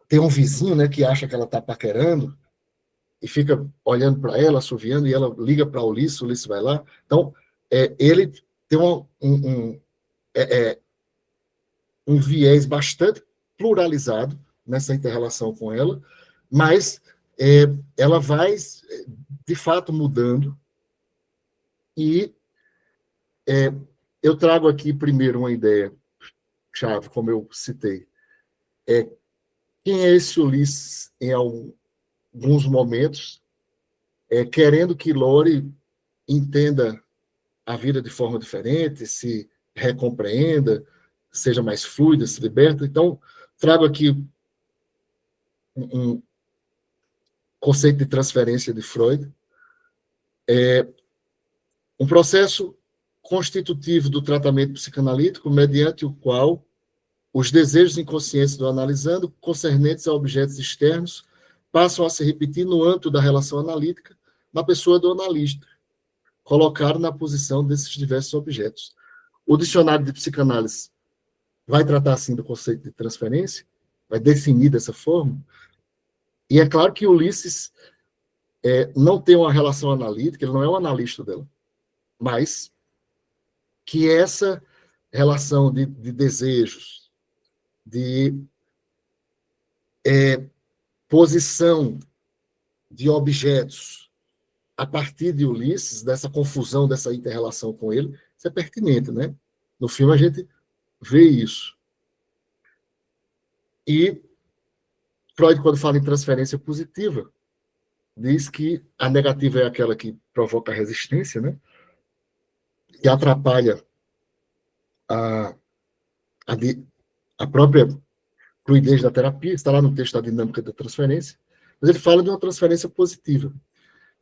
tem um vizinho, né, que acha que ela está paquerando e fica olhando para ela, assoviando, e ela liga para o Ulisses vai lá. Então, ele tem um viés bastante pluralizado nessa inter-relação com ela, mas ela vai, de fato, mudando. E eu trago aqui primeiro uma ideia chave, como eu citei. Quem é esse Ulisses em alguns momentos, querendo que Lore entenda a vida de forma diferente, se recompreenda, seja mais fluida, se liberta. Então, trago aqui um conceito de transferência de Freud, um processo constitutivo do tratamento psicanalítico, mediante o qual os desejos inconscientes do analisando, concernentes a objetos externos, passam a se repetir no âmbito da relação analítica na pessoa do analista, colocado na posição desses diversos objetos. O dicionário de psicanálise vai tratar, assim, do conceito de transferência, vai definir dessa forma, e é claro que Ulisses não tem uma relação analítica, ele não é um analista dela, mas que essa relação de desejos, de posição de objetos a partir de Ulisses, dessa confusão, dessa inter-relação com ele, isso é pertinente, né? No filme a gente vê isso. E Freud, quando fala em transferência positiva, diz que a negativa é aquela que provoca resistência, né? Que atrapalha a, a, a própria fluidez da terapia, está lá no texto da dinâmica da transferência, mas ele fala de uma transferência positiva.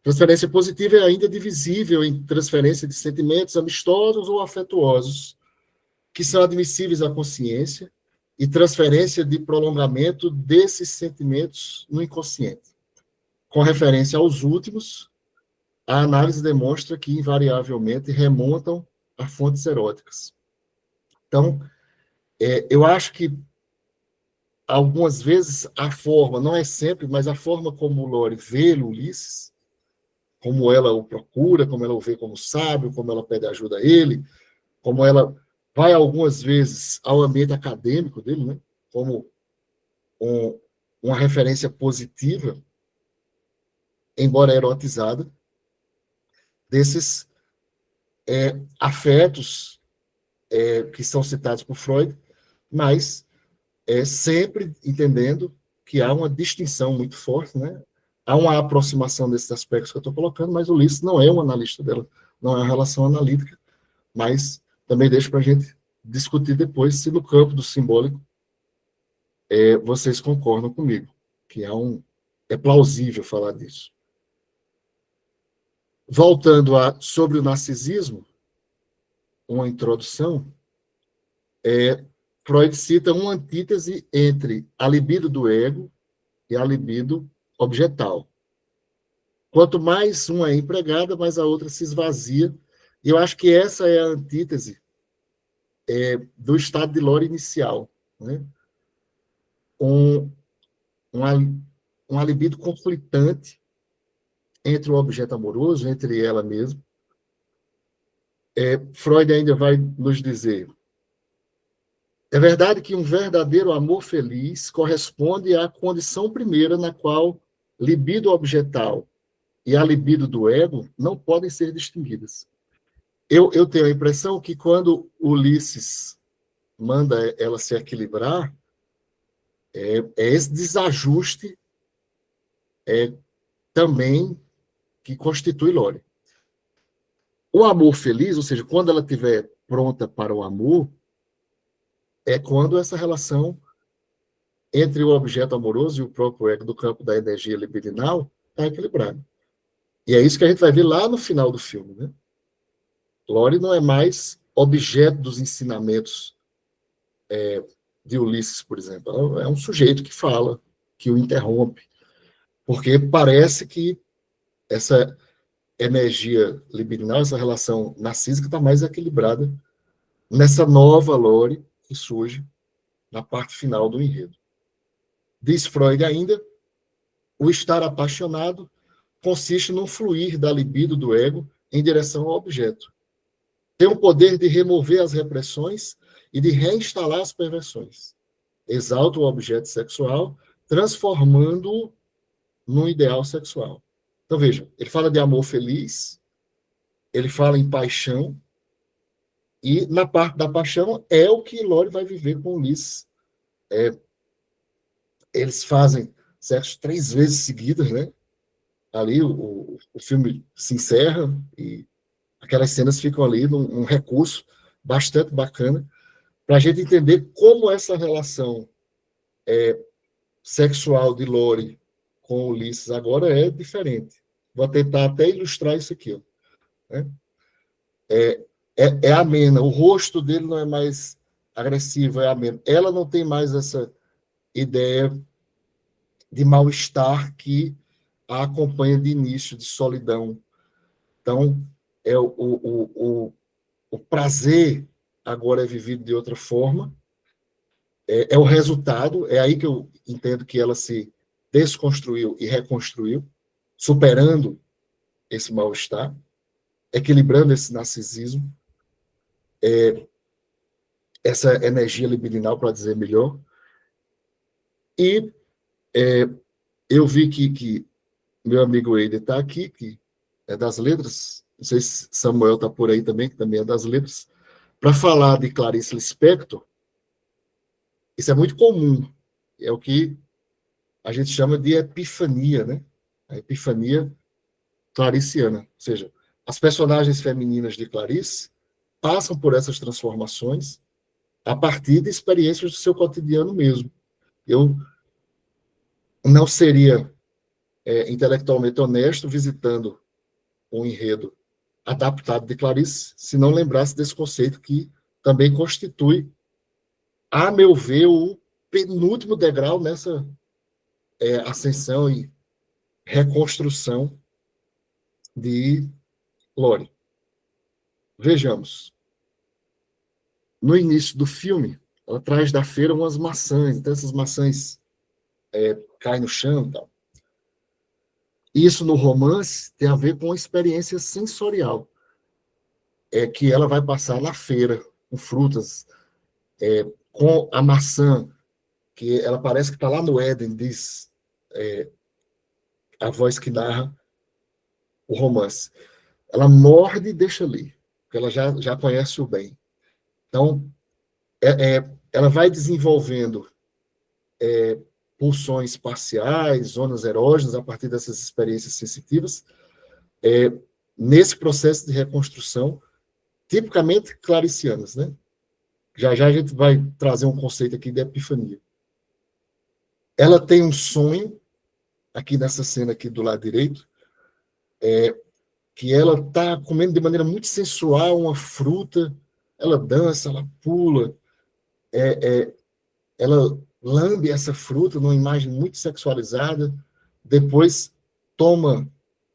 Transferência positiva é ainda divisível em transferência de sentimentos amistosos ou afetuosos, que são admissíveis à consciência, e transferência de prolongamento desses sentimentos no inconsciente. Com referência aos últimos, a análise demonstra que, invariavelmente, remontam a fontes eróticas. Então, eu acho que, algumas vezes, a forma, não é sempre, mas a forma como Lore vê Ulisses, como ela o procura, como ela o vê como sábio, como ela pede ajuda a ele, como ela vai algumas vezes ao ambiente acadêmico dele, né, como uma referência positiva, embora erotizada, desses afetos que são citados por Freud, mas sempre entendendo que há uma distinção muito forte, né? Há uma aproximação desses aspectos que eu estou colocando, mas o Ulisses não é um analista dela, não é uma relação analítica, mas também deixo para a gente discutir depois se no campo do simbólico vocês concordam comigo, que é plausível falar disso. Voltando sobre o narcisismo, uma introdução, Freud cita uma antítese entre a libido do ego e a libido objetal. Quanto mais uma é empregada, mais a outra se esvazia. E eu acho que essa é a antítese do estado de Lore inicial, né? Uma libido conflitante entre o objeto amoroso, entre ela mesma. Freud ainda vai nos dizer: é verdade que um verdadeiro amor feliz corresponde à condição primeira na qual libido objetal e a libido do ego não podem ser distinguidas. Eu tenho a impressão que quando Ulisses manda ela se equilibrar, esse desajuste também que constitui Lore. O amor feliz, ou seja, quando ela estiver pronta para o amor, é quando essa relação entre o objeto amoroso e o próprio ego do campo da energia libidinal está equilibrada. E é isso que a gente vai ver lá no final do filme, né? Lore não é mais objeto dos ensinamentos de Ulisses, por exemplo. É um sujeito que fala, que o interrompe, porque parece que essa energia libidinal, essa relação narcísica está mais equilibrada nessa nova Lore que surge na parte final do enredo. Diz Freud ainda, o estar apaixonado consiste num fluir da libido do ego em direção ao objeto. Tem o poder de remover as repressões e de reinstalar as perversões. Exalta o objeto sexual, transformando-o num ideal sexual. Então, vejam, ele fala de amor feliz, ele fala em paixão, e na parte da paixão é o que Lore vai viver com Ulisses. Eles fazem sexo 3 vezes seguidas, né? Ali o filme se encerra e aquelas cenas ficam ali num recurso bastante bacana para a gente entender como essa relação sexual de Lore com Ulisses agora é diferente. Vou tentar até ilustrar isso aqui. Ó, né? É amena, o rosto dele não é mais agressivo, é ameno. Ela não tem mais essa ideia de mal-estar que a acompanha de início, de solidão. Então, o prazer agora é vivido de outra forma, é o resultado, é aí que eu entendo que ela se desconstruiu e reconstruiu, superando esse mal-estar, equilibrando esse narcisismo, essa energia libidinal, para dizer melhor. E eu vi que meu amigo Eider está aqui, que é das letras, não sei se Samuel está por aí também, que também é das letras, para falar de Clarice Lispector. Isso é muito comum, é o que a gente chama de epifania, né? A epifania clariciana, ou seja, as personagens femininas de Clarice passam por essas transformações a partir de experiências do seu cotidiano mesmo. Eu não seria intelectualmente honesto visitando um enredo adaptado de Clarice se não lembrasse desse conceito que também constitui, a meu ver, o penúltimo degrau nessa ascensão e reconstrução de Lore. Vejamos. No início do filme, ela traz da feira umas maçãs, então essas maçãs caem no chão e tal. Isso no romance tem a ver com a experiência sensorial, que ela vai passar na feira, com frutas, com a maçã, que ela parece que está lá no Éden, diz a voz que narra o romance. Ela morde e deixa ali, porque ela já conhece o bem. Então, ela vai desenvolvendo pulsões parciais, zonas erógenas, a partir dessas experiências sensitivas, nesse processo de reconstrução, tipicamente claricianas, né? Já a gente vai trazer um conceito aqui de epifania. Ela tem um sonho, aqui nessa cena aqui do lado direito, que ela está comendo de maneira muito sensual uma fruta, ela dança, ela pula, ela lambe essa fruta numa imagem muito sexualizada, depois toma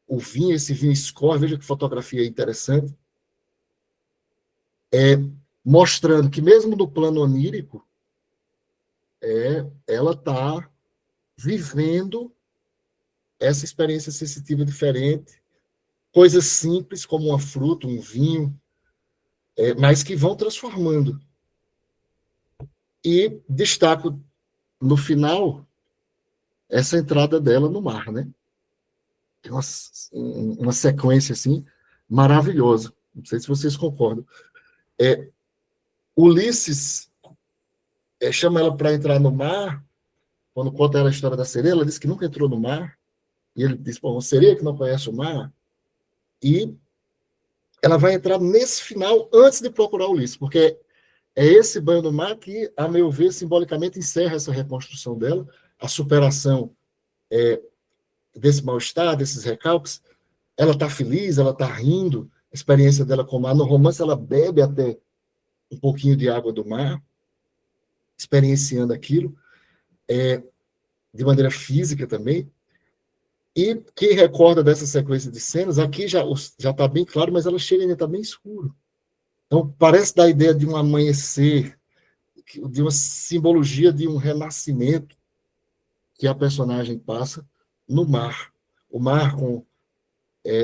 o vinho, esse vinho escorre, veja que fotografia interessante, mostrando que mesmo no plano onírico, ela está vivendo essa experiência sensitiva diferente, coisas simples como uma fruta, um vinho, mas que vão transformando. E destaco no final essa entrada dela no mar, né? Tem uma sequência assim maravilhosa. Não sei se vocês concordam. Ulisses chama ela para entrar no mar. Quando conta ela a história da sereia, ela diz que nunca entrou no mar. E ele diz: "Pô, uma sereia que não conhece o mar". E ela vai entrar nesse final antes de procurar Ulisses, porque é esse banho no mar que, a meu ver, simbolicamente encerra essa reconstrução dela, a superação desse mal-estar, desses recalques. Ela está feliz, ela está rindo, a experiência dela com o mar. No romance, ela bebe até um pouquinho de água do mar, experienciando aquilo, de maneira física também. E quem recorda dessa sequência de cenas, aqui já está bem claro, mas ela chega ainda está bem escuro. Então, parece dar a ideia de um amanhecer, de uma simbologia de um renascimento que a personagem passa no mar. O mar com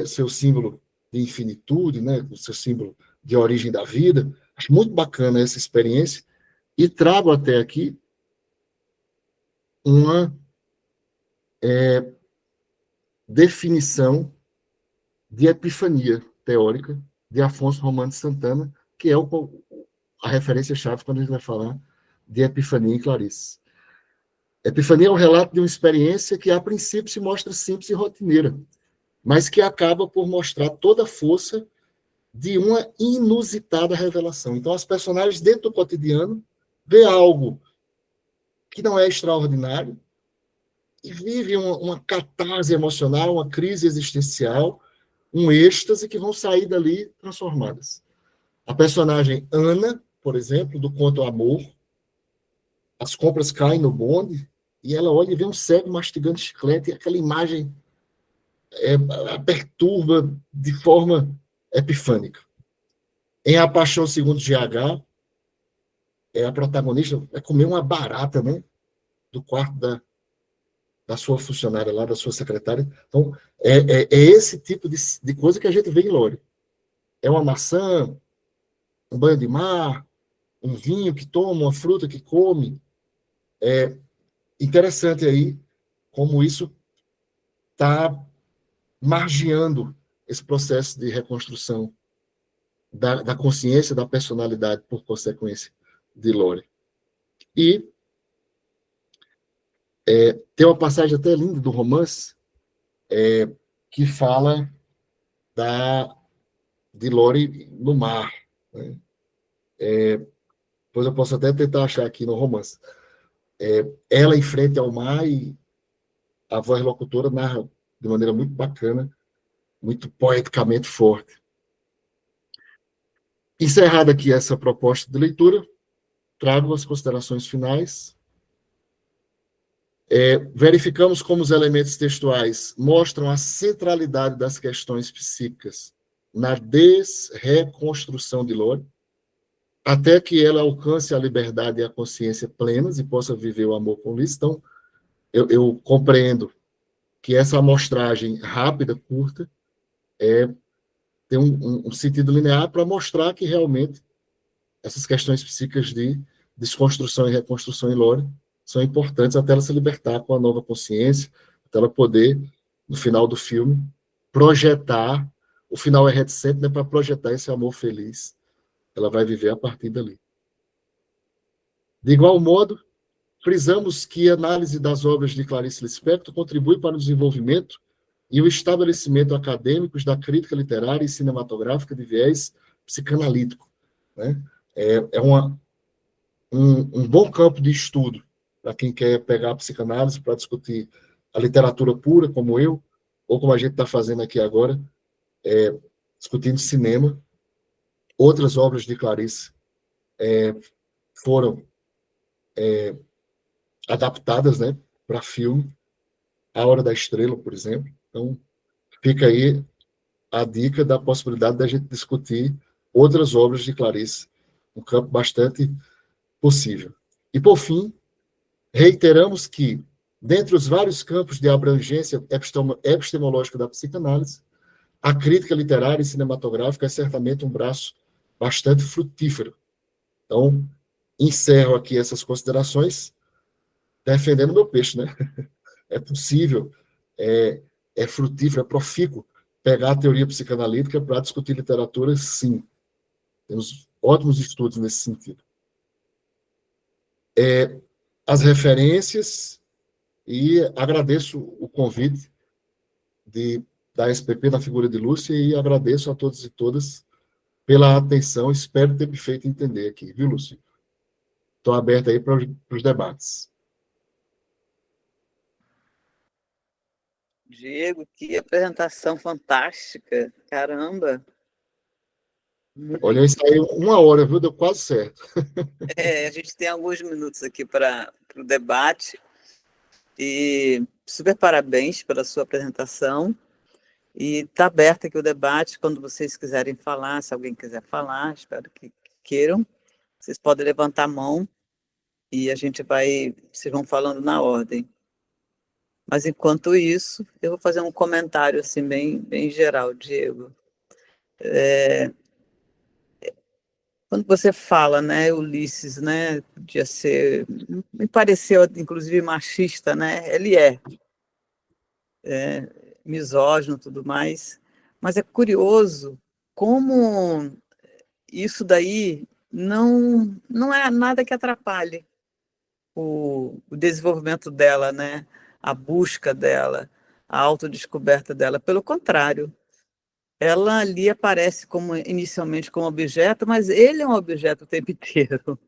seu símbolo de infinitude, né, o seu símbolo de origem da vida. Acho muito bacana essa experiência e trago até aqui uma definição de epifania teórica de Afonso Romano de Santana, que é a referência-chave quando a gente vai falar de Epifania em Clarice. Epifania é um relato de uma experiência que, a princípio, se mostra simples e rotineira, mas que acaba por mostrar toda a força de uma inusitada revelação. Então, as personagens, dentro do cotidiano, vê algo que não é extraordinário e vive uma catarse emocional, uma crise existencial, um êxtase que vão sair dali transformadas. A personagem Ana, por exemplo, do conto Amor, as compras caem no bonde e ela olha e vê um cego mastigando chiclete e aquela imagem a perturba de forma epifânica. Em A Paixão Segundo GH, a protagonista vai comer uma barata, né, do quarto da sua funcionária lá, da sua secretária. Então, é esse tipo de coisa que a gente vê em Lore. É uma maçã, um banho de mar, um vinho que toma, uma fruta que come. É interessante aí como isso está margeando esse processo de reconstrução da consciência, da personalidade, por consequência, de Lore. E tem uma passagem até linda do romance que fala de Lore no mar. Né? Depois eu posso até tentar achar aqui no romance. Ela em frente ao mar e a voz locutora narra de maneira muito bacana, muito poeticamente forte. Encerrada aqui essa proposta de leitura, trago as considerações finais. Verificamos como os elementos textuais mostram a centralidade das questões psíquicas na desreconstrução de Lore, até que ela alcance a liberdade e a consciência plenas e possa viver o amor com Liz. Então, eu compreendo que essa amostragem rápida, curta, tem um sentido linear para mostrar que realmente essas questões psíquicas de desconstrução e reconstrução em Lore são importantes até ela se libertar com a nova consciência, até ela poder, no final do filme, projetar, o final é reticente, né, para projetar esse amor feliz. Ela vai viver a partir dali. De igual modo, frisamos que a análise das obras de Clarice Lispector contribui para o desenvolvimento e o estabelecimento acadêmicos da crítica literária e cinematográfica de viés psicanalítico. Né? É um bom campo de estudo para quem quer pegar a psicanálise para discutir a literatura pura, como eu, ou como a gente está fazendo aqui agora, discutindo cinema. Outras obras de Clarice foram adaptadas, né, para filme, A Hora da Estrela, por exemplo. Então, fica aí a dica da possibilidade da gente discutir outras obras de Clarice, um campo bastante possível. E, por fim, reiteramos que, dentre os vários campos de abrangência epistemológica da psicanálise, a crítica literária e cinematográfica é certamente um braço bastante frutífero. Então, encerro aqui essas considerações defendendo meu peixe, né? É possível, é frutífero, é profícuo pegar a teoria psicanalítica para discutir literatura, sim. Temos ótimos estudos nesse sentido. As referências, e agradeço o convite da SPP, da figura de Lúcia, e agradeço a todos e todas pela atenção, espero ter me feito entender aqui, viu, Lúcia? Estou aberto aí para os debates. Diego, que apresentação fantástica. Caramba. Olha, isso aí 1 hora, viu? Deu quase certo. A gente tem alguns minutos aqui para o debate. E super parabéns pela sua apresentação. E está aberto aqui o debate, quando vocês quiserem falar, se alguém quiser falar, espero que queiram, vocês podem levantar a mão e a gente vai, vocês vão falando na ordem. Mas, enquanto isso, eu vou fazer um comentário assim, bem geral, Diego. Quando você fala, né, Ulisses, né, podia ser, me pareceu, inclusive, machista, né? Ele é misógino e tudo mais, mas é curioso como isso daí não é nada que atrapalhe o desenvolvimento dela, né? A busca dela, a autodescoberta dela. Pelo contrário, ela ali aparece como inicialmente como objeto, mas ele é um objeto o tempo inteiro.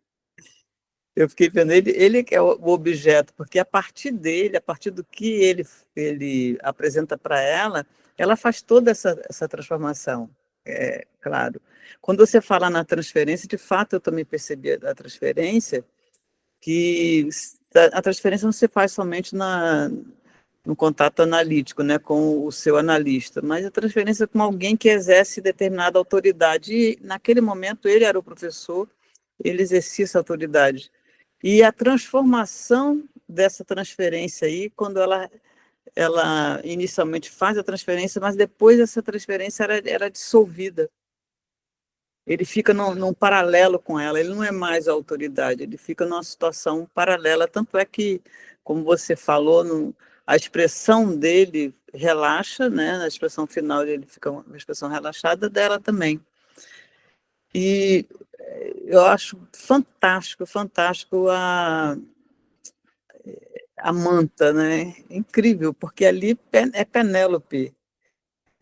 Eu fiquei vendo ele que é o objeto, porque a partir dele, a partir do que ele apresenta para ela, ela faz toda essa transformação, claro. Quando você fala na transferência, de fato, eu também percebi a transferência, que a transferência não se faz somente no contato analítico, né, com o seu analista, mas a transferência com alguém que exerce determinada autoridade. E, naquele momento, ele era o professor, ele exercia essa autoridade. E a transformação dessa transferência aí, quando ela inicialmente faz a transferência, mas depois essa transferência era dissolvida. Ele fica num paralelo com ela, ele não é mais a autoridade, ele fica numa situação paralela. Tanto é que, como você falou, a expressão dele relaxa, né? A expressão final dele fica uma expressão relaxada, dela também. E eu acho fantástico, fantástico a manta, né? Incrível, porque ali é Penélope,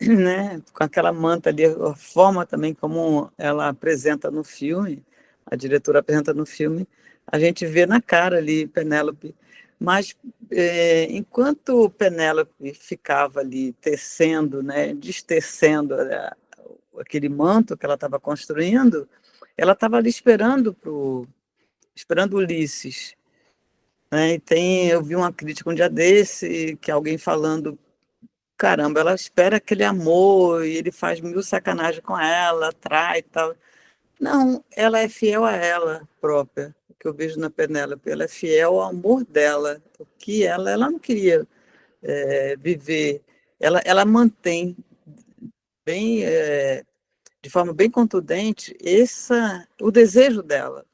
né? Com aquela manta ali, a forma também como ela apresenta no filme, a diretora apresenta no filme, a gente vê na cara ali Penélope. Mas enquanto Penélope ficava ali tecendo, né, destecendo aquele manto que ela estava construindo, ela estava ali esperando Ulisses, né? E eu vi uma crítica um dia desse, que alguém falando: caramba, ela espera aquele amor e ele faz mil sacanagens com ela, trai e tal. Não, ela é fiel a ela própria, o que eu vejo na Penélope. Ela é fiel ao amor dela, o que ela não queria viver. Ela mantém bem, de forma bem contundente o desejo dela.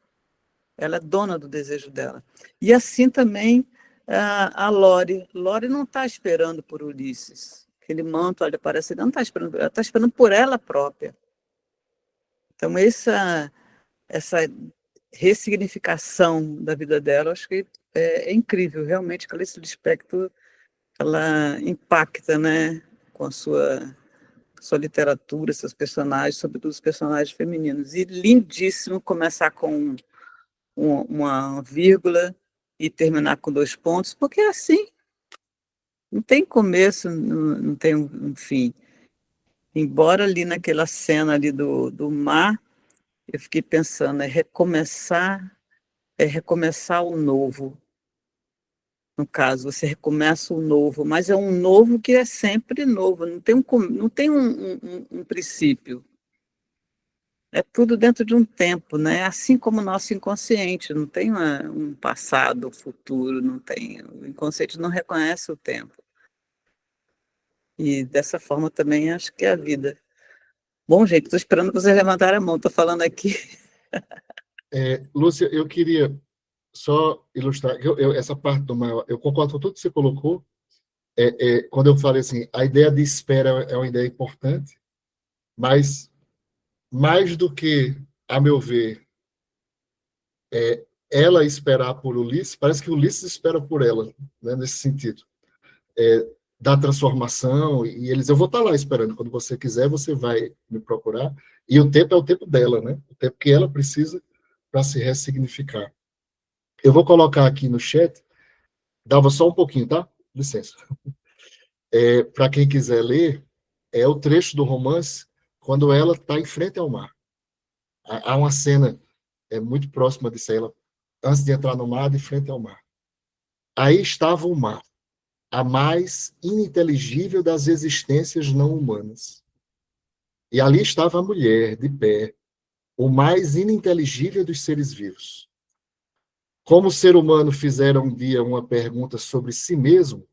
Ela é dona do desejo dela. E assim também a Lore. Lore não está esperando por Ulisses. Aquele manto, olha, parece que não está esperando, ela está esperando por ela própria. Então, essa ressignificação da vida dela, acho que é incrível. Realmente, Clarice Lispector, ela impacta, né, com a sua literatura, seus personagens, sobretudo os personagens femininos. E lindíssimo começar com uma vírgula e terminar com 2 pontos, porque é assim, não tem começo, não tem um fim. Embora ali naquela cena ali do mar, eu fiquei pensando, é recomeçar o novo. No caso, você recomeça o novo, mas é um novo que é sempre novo, não tem um princípio. É tudo dentro de um tempo, né? Assim como o nosso inconsciente, não tem um passado, um futuro, não tem. O inconsciente não reconhece o tempo. E dessa forma também acho que é a vida. Bom, gente, estou esperando vocês levantarem a mão, estou falando aqui. Lúcia, eu queria só ilustrar, essa parte do maior, eu concordo com tudo que você colocou. Quando eu falei assim, a ideia de espera é uma ideia importante, mas mais do que, a meu ver, ela esperar por Ulisses, parece que Ulisses espera por ela, né, nesse sentido. Da transformação, e eu vou estar lá esperando, quando você quiser, você vai me procurar, e o tempo é o tempo dela, né? O tempo que ela precisa para se ressignificar. Eu vou colocar aqui no chat, dava só um pouquinho, tá? Licença. Para quem quiser ler, é o trecho do romance quando ela está em frente ao mar. Há uma cena muito próxima disso, ela, antes de entrar no mar, de frente ao mar. Aí estava o mar, a mais ininteligível das existências não humanas. E ali estava a mulher, de pé, o mais ininteligível dos seres vivos. Como o ser humano fizera um dia uma pergunta sobre si mesmo,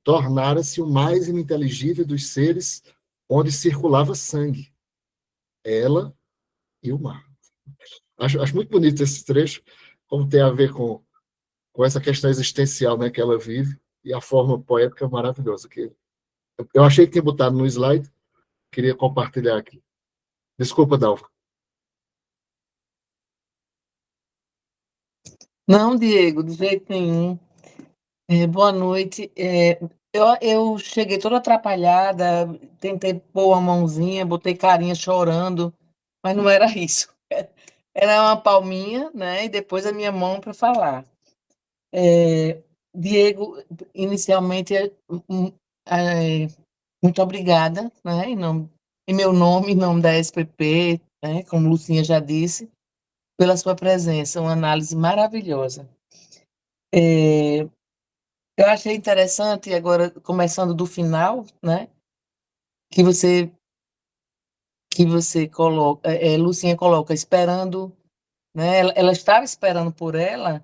tornara-se o mais ininteligível dos seres onde circulava sangue, ela e o mar. Acho muito bonito esse trecho, como tem a ver com essa questão existencial, né, que ela vive, e a forma poética maravilhosa. Que eu achei que tinha botado no slide, queria compartilhar aqui. Desculpa, Dalva. Não, Diego, de jeito nenhum. Boa noite. Eu cheguei toda atrapalhada, tentei pôr a mãozinha, botei carinha chorando, mas não era isso. Era uma palminha, né? E depois a minha mão para falar. Diego, inicialmente, é, muito obrigada, né? Em meu nome, em nome da SPP, né? Como Lucinha já disse, pela sua presença, uma análise maravilhosa. Eu achei interessante, agora começando do final, né, que você coloca, Lucinha coloca esperando, né, ela estava esperando por ela,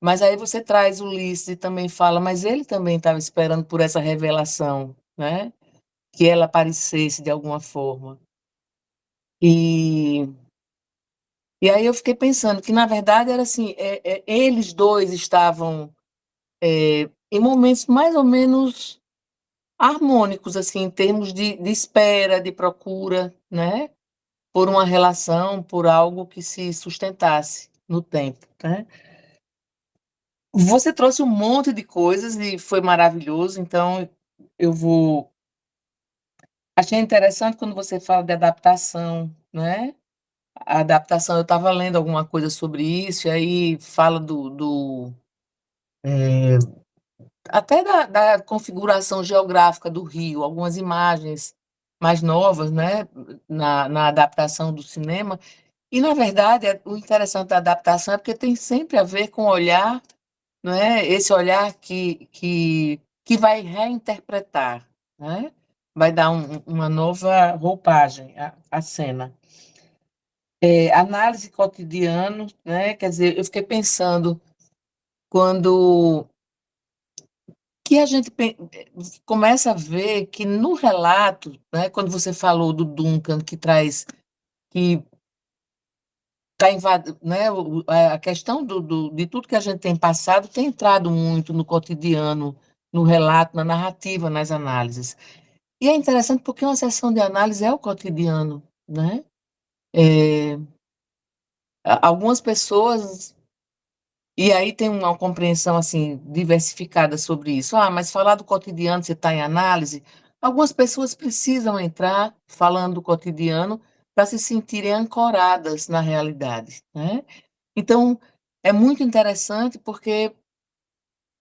mas aí você traz o Ulisses e também fala, mas ele também estava esperando por essa revelação, né, que ela aparecesse de alguma forma. E, e aí eu fiquei pensando que, na verdade, era assim, eles dois estavam em momentos mais ou menos harmônicos, assim, em termos de espera, de procura, né, por uma relação, por algo que se sustentasse no tempo, né. Você trouxe um monte de coisas e foi maravilhoso, então eu vou achei interessante quando você fala de adaptação, né, a adaptação, eu estava lendo alguma coisa sobre isso, e aí fala eh, até da configuração geográfica do Rio, algumas imagens mais novas, né, na adaptação do cinema. E, na verdade, o interessante da adaptação é porque tem sempre a ver com o olhar, não é, esse olhar que vai reinterpretar, né, vai dar uma nova roupagem à cena. Análise cotidiano, né, quer dizer, eu fiquei pensando quando que a gente começa a ver que no relato, né, quando você falou do Duncan, que traz, que está invadindo, né, a questão de tudo que a gente tem passado tem entrado muito no cotidiano, no relato, na narrativa, nas análises. E é interessante porque uma sessão de análise é o cotidiano, né? É, algumas pessoas. E aí tem uma compreensão, assim, diversificada sobre isso. Ah, mas falar do cotidiano, você está em análise? Algumas pessoas precisam entrar falando do cotidiano para se sentirem ancoradas na realidade, né. Então, é muito interessante, porque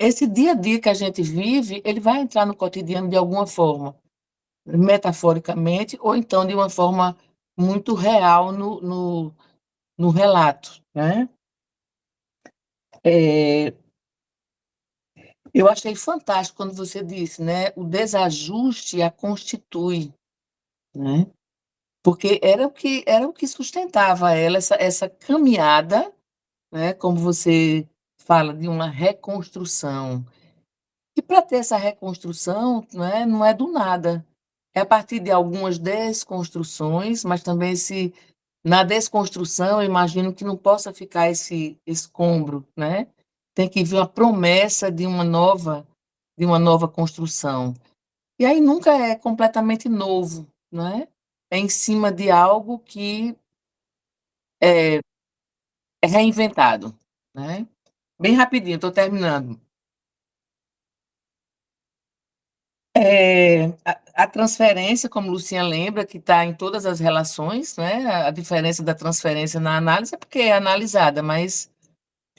esse dia a dia que a gente vive, ele vai entrar no cotidiano de alguma forma, metaforicamente, ou então de uma forma muito real no relato, né. Eh Eu achei fantástico quando você disse, né, o desajuste a constitui, né, porque era o que sustentava ela, essa caminhada, né, como você fala, de uma reconstrução. E para ter essa reconstrução, né, não é do nada, é a partir de algumas desconstruções, mas também na desconstrução, eu imagino que não possa ficar esse escombro, né, tem que vir uma promessa de uma nova construção. E aí nunca é completamente novo, né, é em cima de algo que é reinventado, né. Bem rapidinho, estou terminando. A transferência, como Lucinha lembra, que está em todas as relações, né, a diferença da transferência na análise é porque é analisada, mas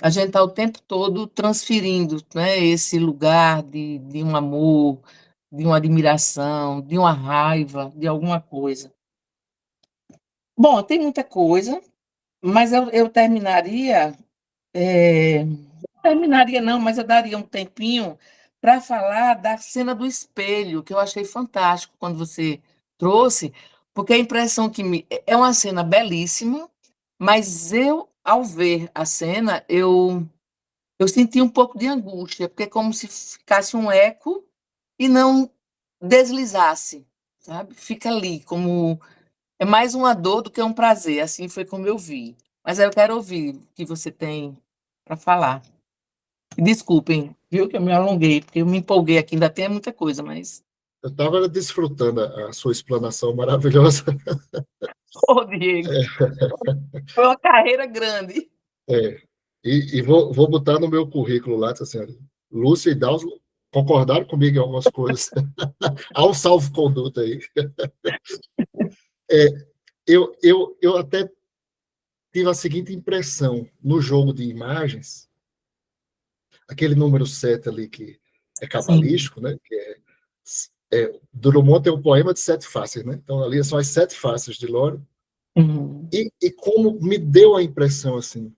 a gente está o tempo todo transferindo, né, esse lugar de um amor, de uma admiração, de uma raiva, de alguma coisa. Bom, tem muita coisa, mas eu terminaria, terminaria não, mas eu daria um tempinho para falar da cena do espelho, que eu achei fantástico quando você trouxe, porque a impressão que me. É uma cena belíssima, mas eu, ao ver a cena, eu senti um pouco de angústia, porque é como se ficasse um eco e não deslizasse, sabe? Fica ali, como. É mais uma dor do que um prazer, assim foi como eu vi. Mas aí eu quero ouvir o que você tem para falar. Desculpem, viu, que eu me alonguei, porque eu me empolguei aqui, ainda tem muita coisa, mas. Eu estava desfrutando a sua explanação maravilhosa. Ô, Diego, foi uma carreira grande. É, e vou botar no meu currículo lá, assim, Lúcia e Daus concordaram comigo em algumas coisas. Há um salvo-conduto aí. É, eu até tive a seguinte impressão no jogo de imagens, aquele número 7 ali que é Sim. cabalístico, né? Drummond tem um poema de 7 faces, né? Então ali são as 7 faces de Lore. Uhum. E como me deu a impressão assim,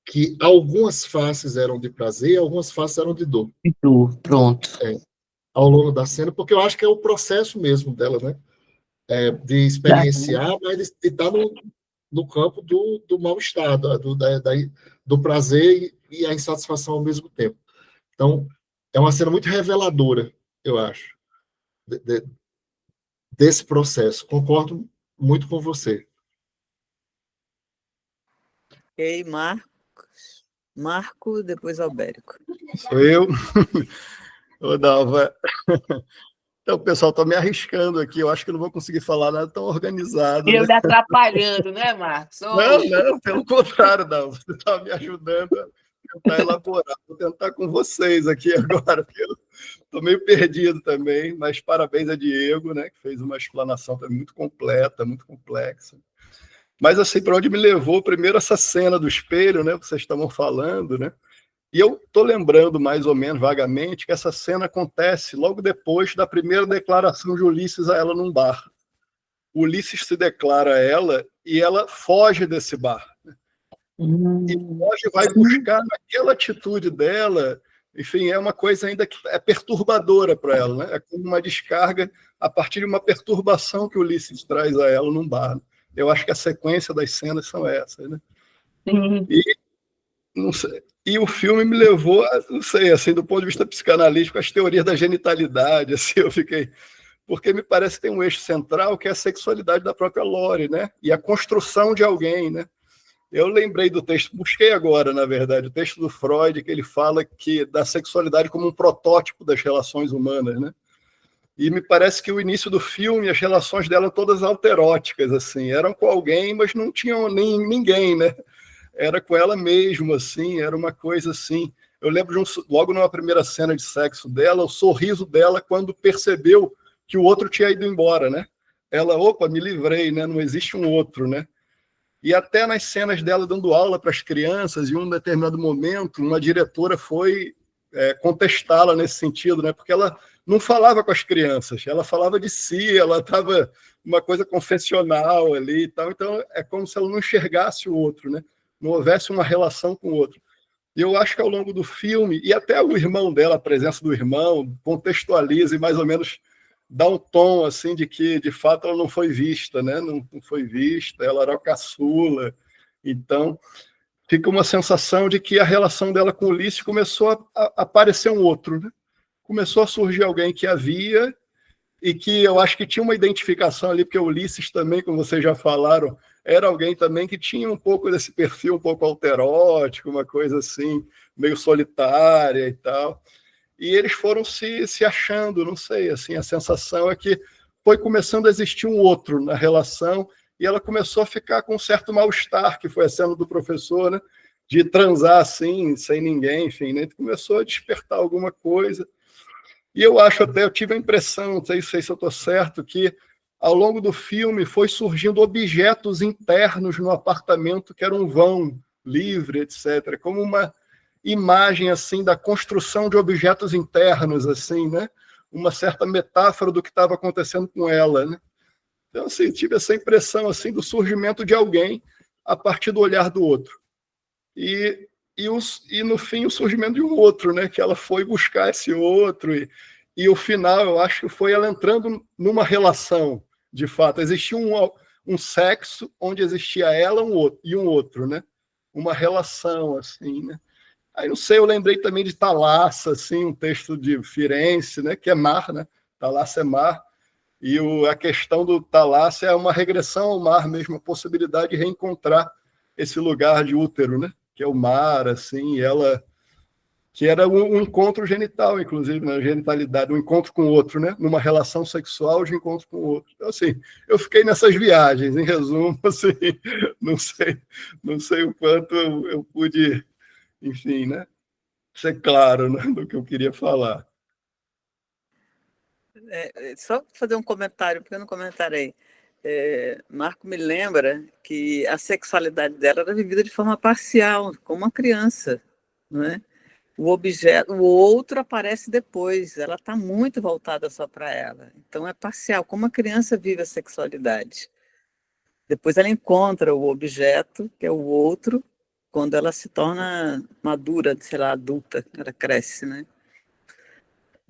que algumas faces eram de prazer e algumas faces eram de dor. E tu, pronto. Ao longo da cena, porque eu acho que é o processo mesmo dela, né? De experienciar, mas de estar no campo do mal-estar, do prazer e a insatisfação ao mesmo tempo. Então, é uma cena muito reveladora, eu acho, desse processo. Concordo muito com você. Ok, Marcos. Marco, depois Albérico. Sou eu. Ô, Dalva. Então, o pessoal está me arriscando aqui. Eu acho que não vou conseguir falar nada tão organizado, Eu né? me atrapalhando, né, Marcos? Não, pelo contrário, Dalva. Você está me ajudando a tentar elaborar. Vou tentar com vocês aqui agora, porque eu estou meio perdido também, mas parabéns a Diego, né, que fez uma explanação também muito completa, muito complexa. Mas, assim, para onde me levou, primeiro essa cena do espelho, né, que vocês estavam falando, né? E eu estou lembrando, mais ou menos, vagamente, que essa cena acontece logo depois da primeira declaração de Ulisses a ela num bar. O Ulisses se declara a ela e ela foge desse bar. E foge, vai buscar naquela atitude dela, enfim, é uma coisa ainda que é perturbadora para ela, né? É como uma descarga a partir de uma perturbação que o Ulisses traz a ela num bar. Eu acho que a sequência das cenas são essas, né? Sim. E não sei. E o filme me levou, não sei, assim, do ponto de vista psicanalítico, às teorias da genitalidade, assim, eu fiquei... Porque me parece que tem um eixo central que é a sexualidade da própria Lore, né? E a construção de alguém, né? Eu lembrei do texto, busquei agora, na verdade, o texto do Freud, que ele fala que da sexualidade como um protótipo das relações humanas, né? E me parece que o início do filme, as relações dela todas alteróticas, assim, eram com alguém, mas não tinham nem ninguém, né? Era com ela mesma, assim, era uma coisa assim. Eu lembro logo numa primeira cena de sexo dela, o sorriso dela quando percebeu que o outro tinha ido embora, né? Ela, opa, me livrei, né? Não existe um outro, né? E até nas cenas dela dando aula para as crianças, em um determinado momento, uma diretora foi contestá-la nesse sentido, né? Porque ela não falava com as crianças, ela falava de si, ela estava uma coisa confessional ali e tal, então é como se ela não enxergasse o outro, né? Não houvesse uma relação com o outro. E eu acho que ao longo do filme, e até o irmão dela, a presença do irmão, contextualiza e mais ou menos dá um tom assim de que, de fato, ela não foi vista, né? Não foi vista, ela era a caçula. Então, fica uma sensação de que a relação dela com o Ulisses começou a aparecer um outro, né? Começou a surgir alguém que havia e que eu acho que tinha uma identificação ali, porque o Ulisses também, como vocês já falaram, era alguém também que tinha um pouco desse perfil um pouco alterótico, uma coisa assim, meio solitária e tal. E eles foram se achando, não sei, assim, a sensação é que foi começando a existir um outro na relação e ela começou a ficar com um certo mal-estar, que foi a cena do professor, né? De transar assim, sem ninguém, enfim, né? Começou a despertar alguma coisa. E eu acho até, eu tive a impressão, não sei se eu estou certo, que ao longo do filme foi surgindo objetos internos no apartamento que eram um vão livre, etc. Como uma imagem assim da construção de objetos internos, assim, né? Uma certa metáfora do que estava acontecendo com ela, né? Então, assim, tive essa impressão assim do surgimento de alguém a partir do olhar do outro. E e no fim o surgimento de um outro, né? Que ela foi buscar esse outro, e o final, eu acho que foi ela entrando numa relação, de fato. Existia um sexo onde existia ela e um outro, né? Uma relação, assim, né? Aí, não sei, eu lembrei também de Thalassa, assim, um texto de Firenze, né? Que é mar, né? Thalassa é mar. E a questão do Thalassa é uma regressão ao mar mesmo, a possibilidade de reencontrar esse lugar de útero, né? Que é o mar, assim, e ela... que era um encontro genital, inclusive, na genitalidade, um encontro com o outro, né? Numa relação sexual de encontro com o outro. Então, assim, eu fiquei nessas viagens, em resumo, assim, não sei o quanto eu pude, enfim, né? Ser claro, né, do que eu queria falar. Só fazer um comentário, pequeno comentário aí. Marco me lembra que a sexualidade dela era vivida de forma parcial, como uma criança, não é? O outro aparece depois, ela está muito voltada só para ela. Então é parcial, como a criança vive a sexualidade. Depois ela encontra o objeto, que é o outro, quando ela se torna madura, sei lá, adulta, ela cresce, né?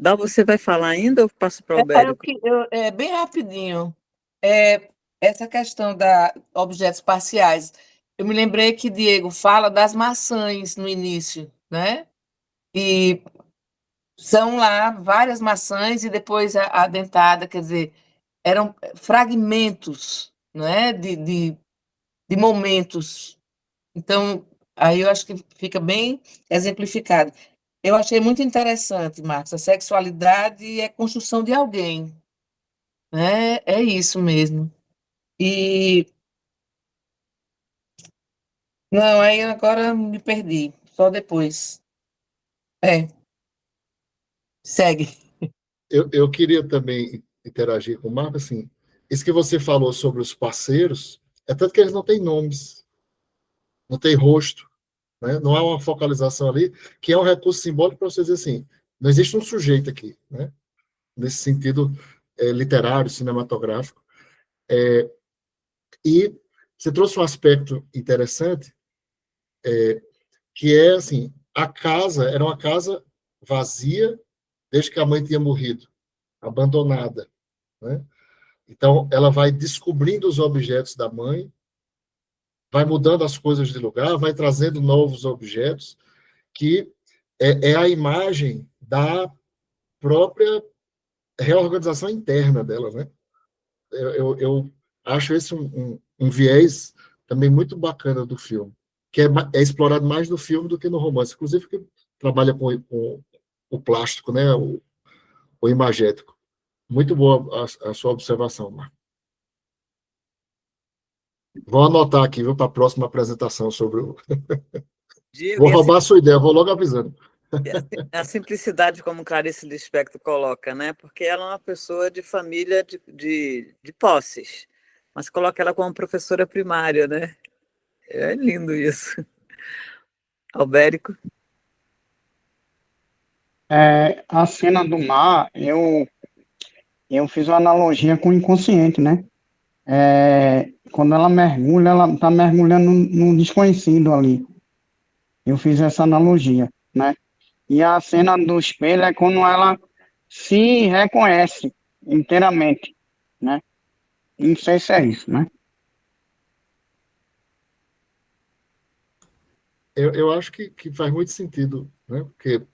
Dá, você vai falar ainda ou eu passo para o Albérico? Bem rapidinho. Essa questão da objetos parciais. Eu me lembrei que Diego fala das maçãs no início, né? E são lá várias maçãs e depois a dentada, quer dizer, eram fragmentos, não é? De momentos. Então, aí eu acho que fica bem exemplificado. Eu achei muito interessante, Marcos, a sexualidade é construção de alguém, né? É isso mesmo. E não, aí agora me perdi, só depois. É, segue. Eu queria também interagir com o Marco, assim, isso que você falou sobre os parceiros, é tanto que eles não têm nomes, não têm rosto, né? Não há uma focalização ali, que é um recurso simbólico para você dizer assim, não existe um sujeito aqui, né? Nesse sentido literário, cinematográfico. E você trouxe um aspecto interessante, que é assim, a casa era uma casa vazia desde que a mãe tinha morrido, abandonada, né? Então, ela vai descobrindo os objetos da mãe, vai mudando as coisas de lugar, vai trazendo novos objetos, que é a imagem da própria reorganização interna dela, né? Eu acho esse um viés também muito bacana do filme, que é explorado mais no filme do que no romance, inclusive que trabalha com o plástico, né? O imagético. Muito boa a sua observação, Marco. Vou anotar aqui, viu, para a próxima apresentação sobre o. Diego, Vou roubar a sua ideia, vou logo avisando. a simplicidade, como Clarice Lispector coloca, né? Porque ela é uma pessoa de família de posses, mas coloca ela como professora primária, né? É lindo isso. Albérico. A cena do mar, eu fiz uma analogia com o inconsciente, né? Quando ela mergulha, ela está mergulhando no desconhecido ali. Eu fiz essa analogia, né? E a cena do espelho é quando ela se reconhece inteiramente, né? Não sei se é isso, né? Eu acho que faz muito sentido, né? Porque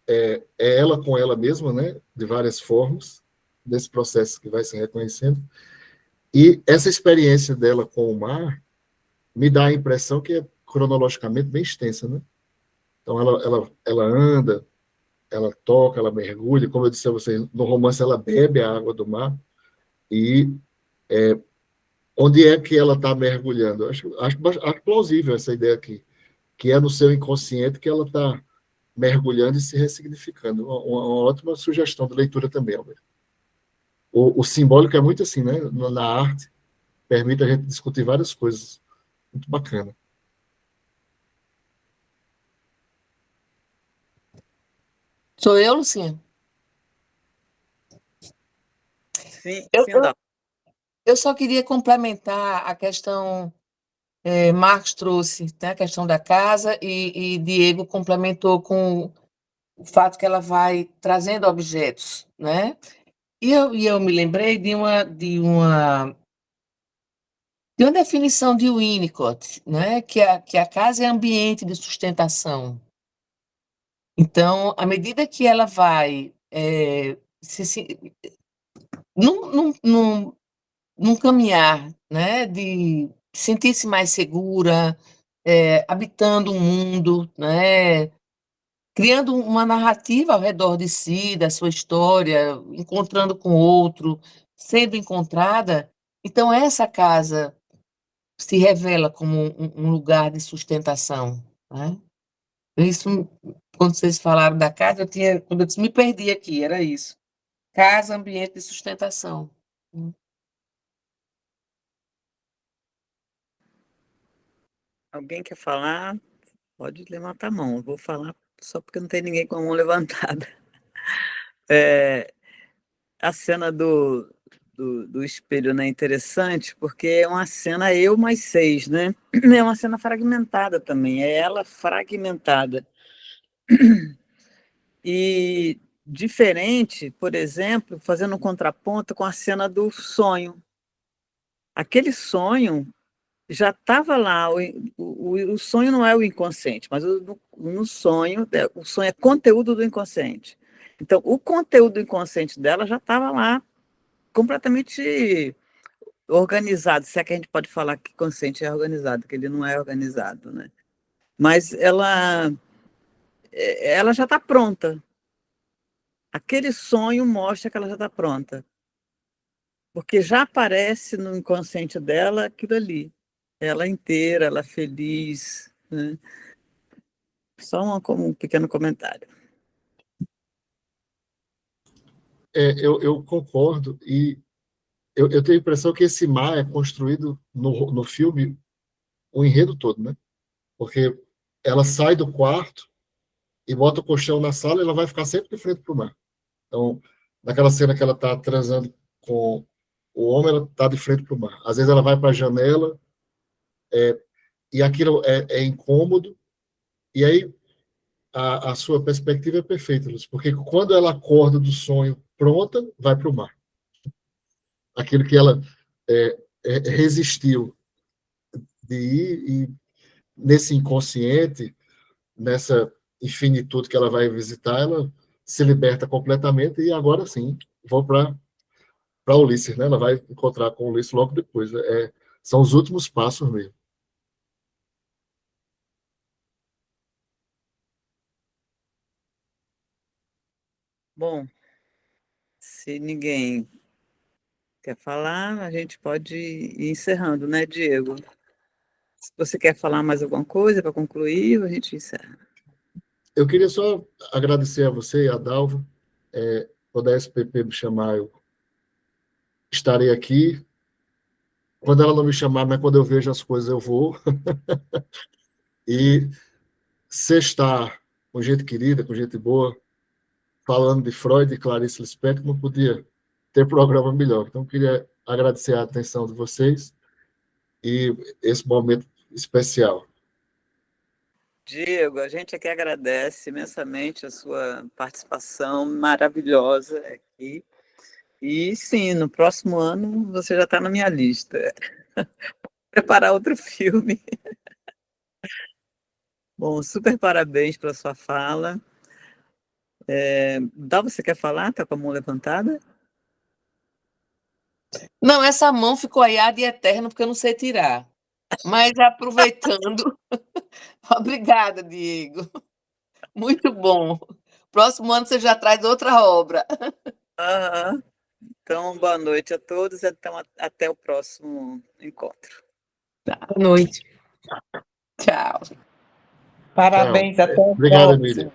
é ela com ela mesma, né? De várias formas, desse processo que vai se reconhecendo. E essa experiência dela com o mar me dá a impressão que é cronologicamente bem extensa, né? Então ela anda, ela toca, ela mergulha, como eu disse a você, no romance ela bebe a água do mar, e onde é que ela está mergulhando? Acho plausível essa ideia aqui, que é no seu inconsciente que ela está mergulhando e se ressignificando. Uma ótima sugestão de leitura também, Albert. O simbólico é muito assim, né? Na arte, permite a gente discutir várias coisas. Muito bacana. Sou eu, Lucinha? Sim, Eu, sim, eu, Dal. eu só queria complementar a questão Marcos trouxe, né, a questão da casa e Diego complementou com o fato que ela vai trazendo objetos, né? E eu me lembrei de uma definição de Winnicott, né? Que a casa é ambiente de sustentação. Então, à medida que ela vai num, num, num, num caminhar, né, de sentir-se mais segura, habitando um mundo, né, criando uma narrativa ao redor de si, da sua história, encontrando com outro, sendo encontrada, então essa casa se revela como um lugar de sustentação, né? Isso, quando vocês falaram da casa, quando eu disse, me perdi aqui, era isso. Casa, ambiente de sustentação. Alguém quer falar? Pode levantar a mão. Eu vou falar só porque não tem ninguém com a mão levantada. A cena do espelho, né, é interessante, porque é uma cena eu mais 6, né? É uma cena fragmentada também, é ela fragmentada. E diferente, por exemplo, fazendo um contraponto com a cena do sonho. Aquele sonho já estava lá, o sonho não é o inconsciente, mas no sonho, o sonho é conteúdo do inconsciente. Então, o conteúdo do inconsciente dela já estava lá, completamente organizado, se é que a gente pode falar que consciente é organizado, que ele não é organizado, né? Mas ela já está pronta. Aquele sonho mostra que ela já está pronta, porque já aparece no inconsciente dela aquilo ali, ela inteira, ela feliz, né? Só como um pequeno comentário. Eu concordo, e eu tenho a impressão que esse mar é construído no filme, o enredo todo, né? Porque ela sai do quarto e bota o colchão na sala e ela vai ficar sempre de frente para o mar. Então, naquela cena que ela está transando com o homem, ela está de frente para o mar. Às vezes ela vai para a janela, e aquilo é incômodo, e aí a sua perspectiva é perfeita, Lúcia, porque quando ela acorda do sonho pronta, vai para o mar. Aquilo que ela resistiu de ir, e nesse inconsciente, nessa infinitude que ela vai visitar, ela se liberta completamente e agora sim, vou para Ulisses, né? Ela vai encontrar com o Ulisses logo depois. São os últimos passos mesmo. Bom, se ninguém quer falar, a gente pode ir encerrando, né, Diego? Se você quer falar mais alguma coisa para concluir, a gente encerra. Eu queria só agradecer a você e a Dalva. Quando a SPP me chamar, eu estarei aqui. Quando ela não me chamar, mas quando eu vejo as coisas, eu vou. E sextar com gente querida, com gente boa, falando de Freud e Clarice Lispector, não podia ter programa melhor. Então, queria agradecer a atenção de vocês e esse momento especial. Diego, a gente aqui agradece imensamente a sua participação maravilhosa aqui. E sim, no próximo ano você já está na minha lista. Preparar outro filme. Bom, super parabéns pela sua fala. Dá, você quer falar? Está com a mão levantada? Não, essa mão ficou aí ad eterno, porque eu não sei tirar. Mas aproveitando, obrigada, Diego. Muito bom. Próximo ano você já traz outra obra. Aham. Então, boa noite a todos e então, até o próximo encontro. Boa noite. Tchau. Parabéns, até o Obrigado, próximo. Emília.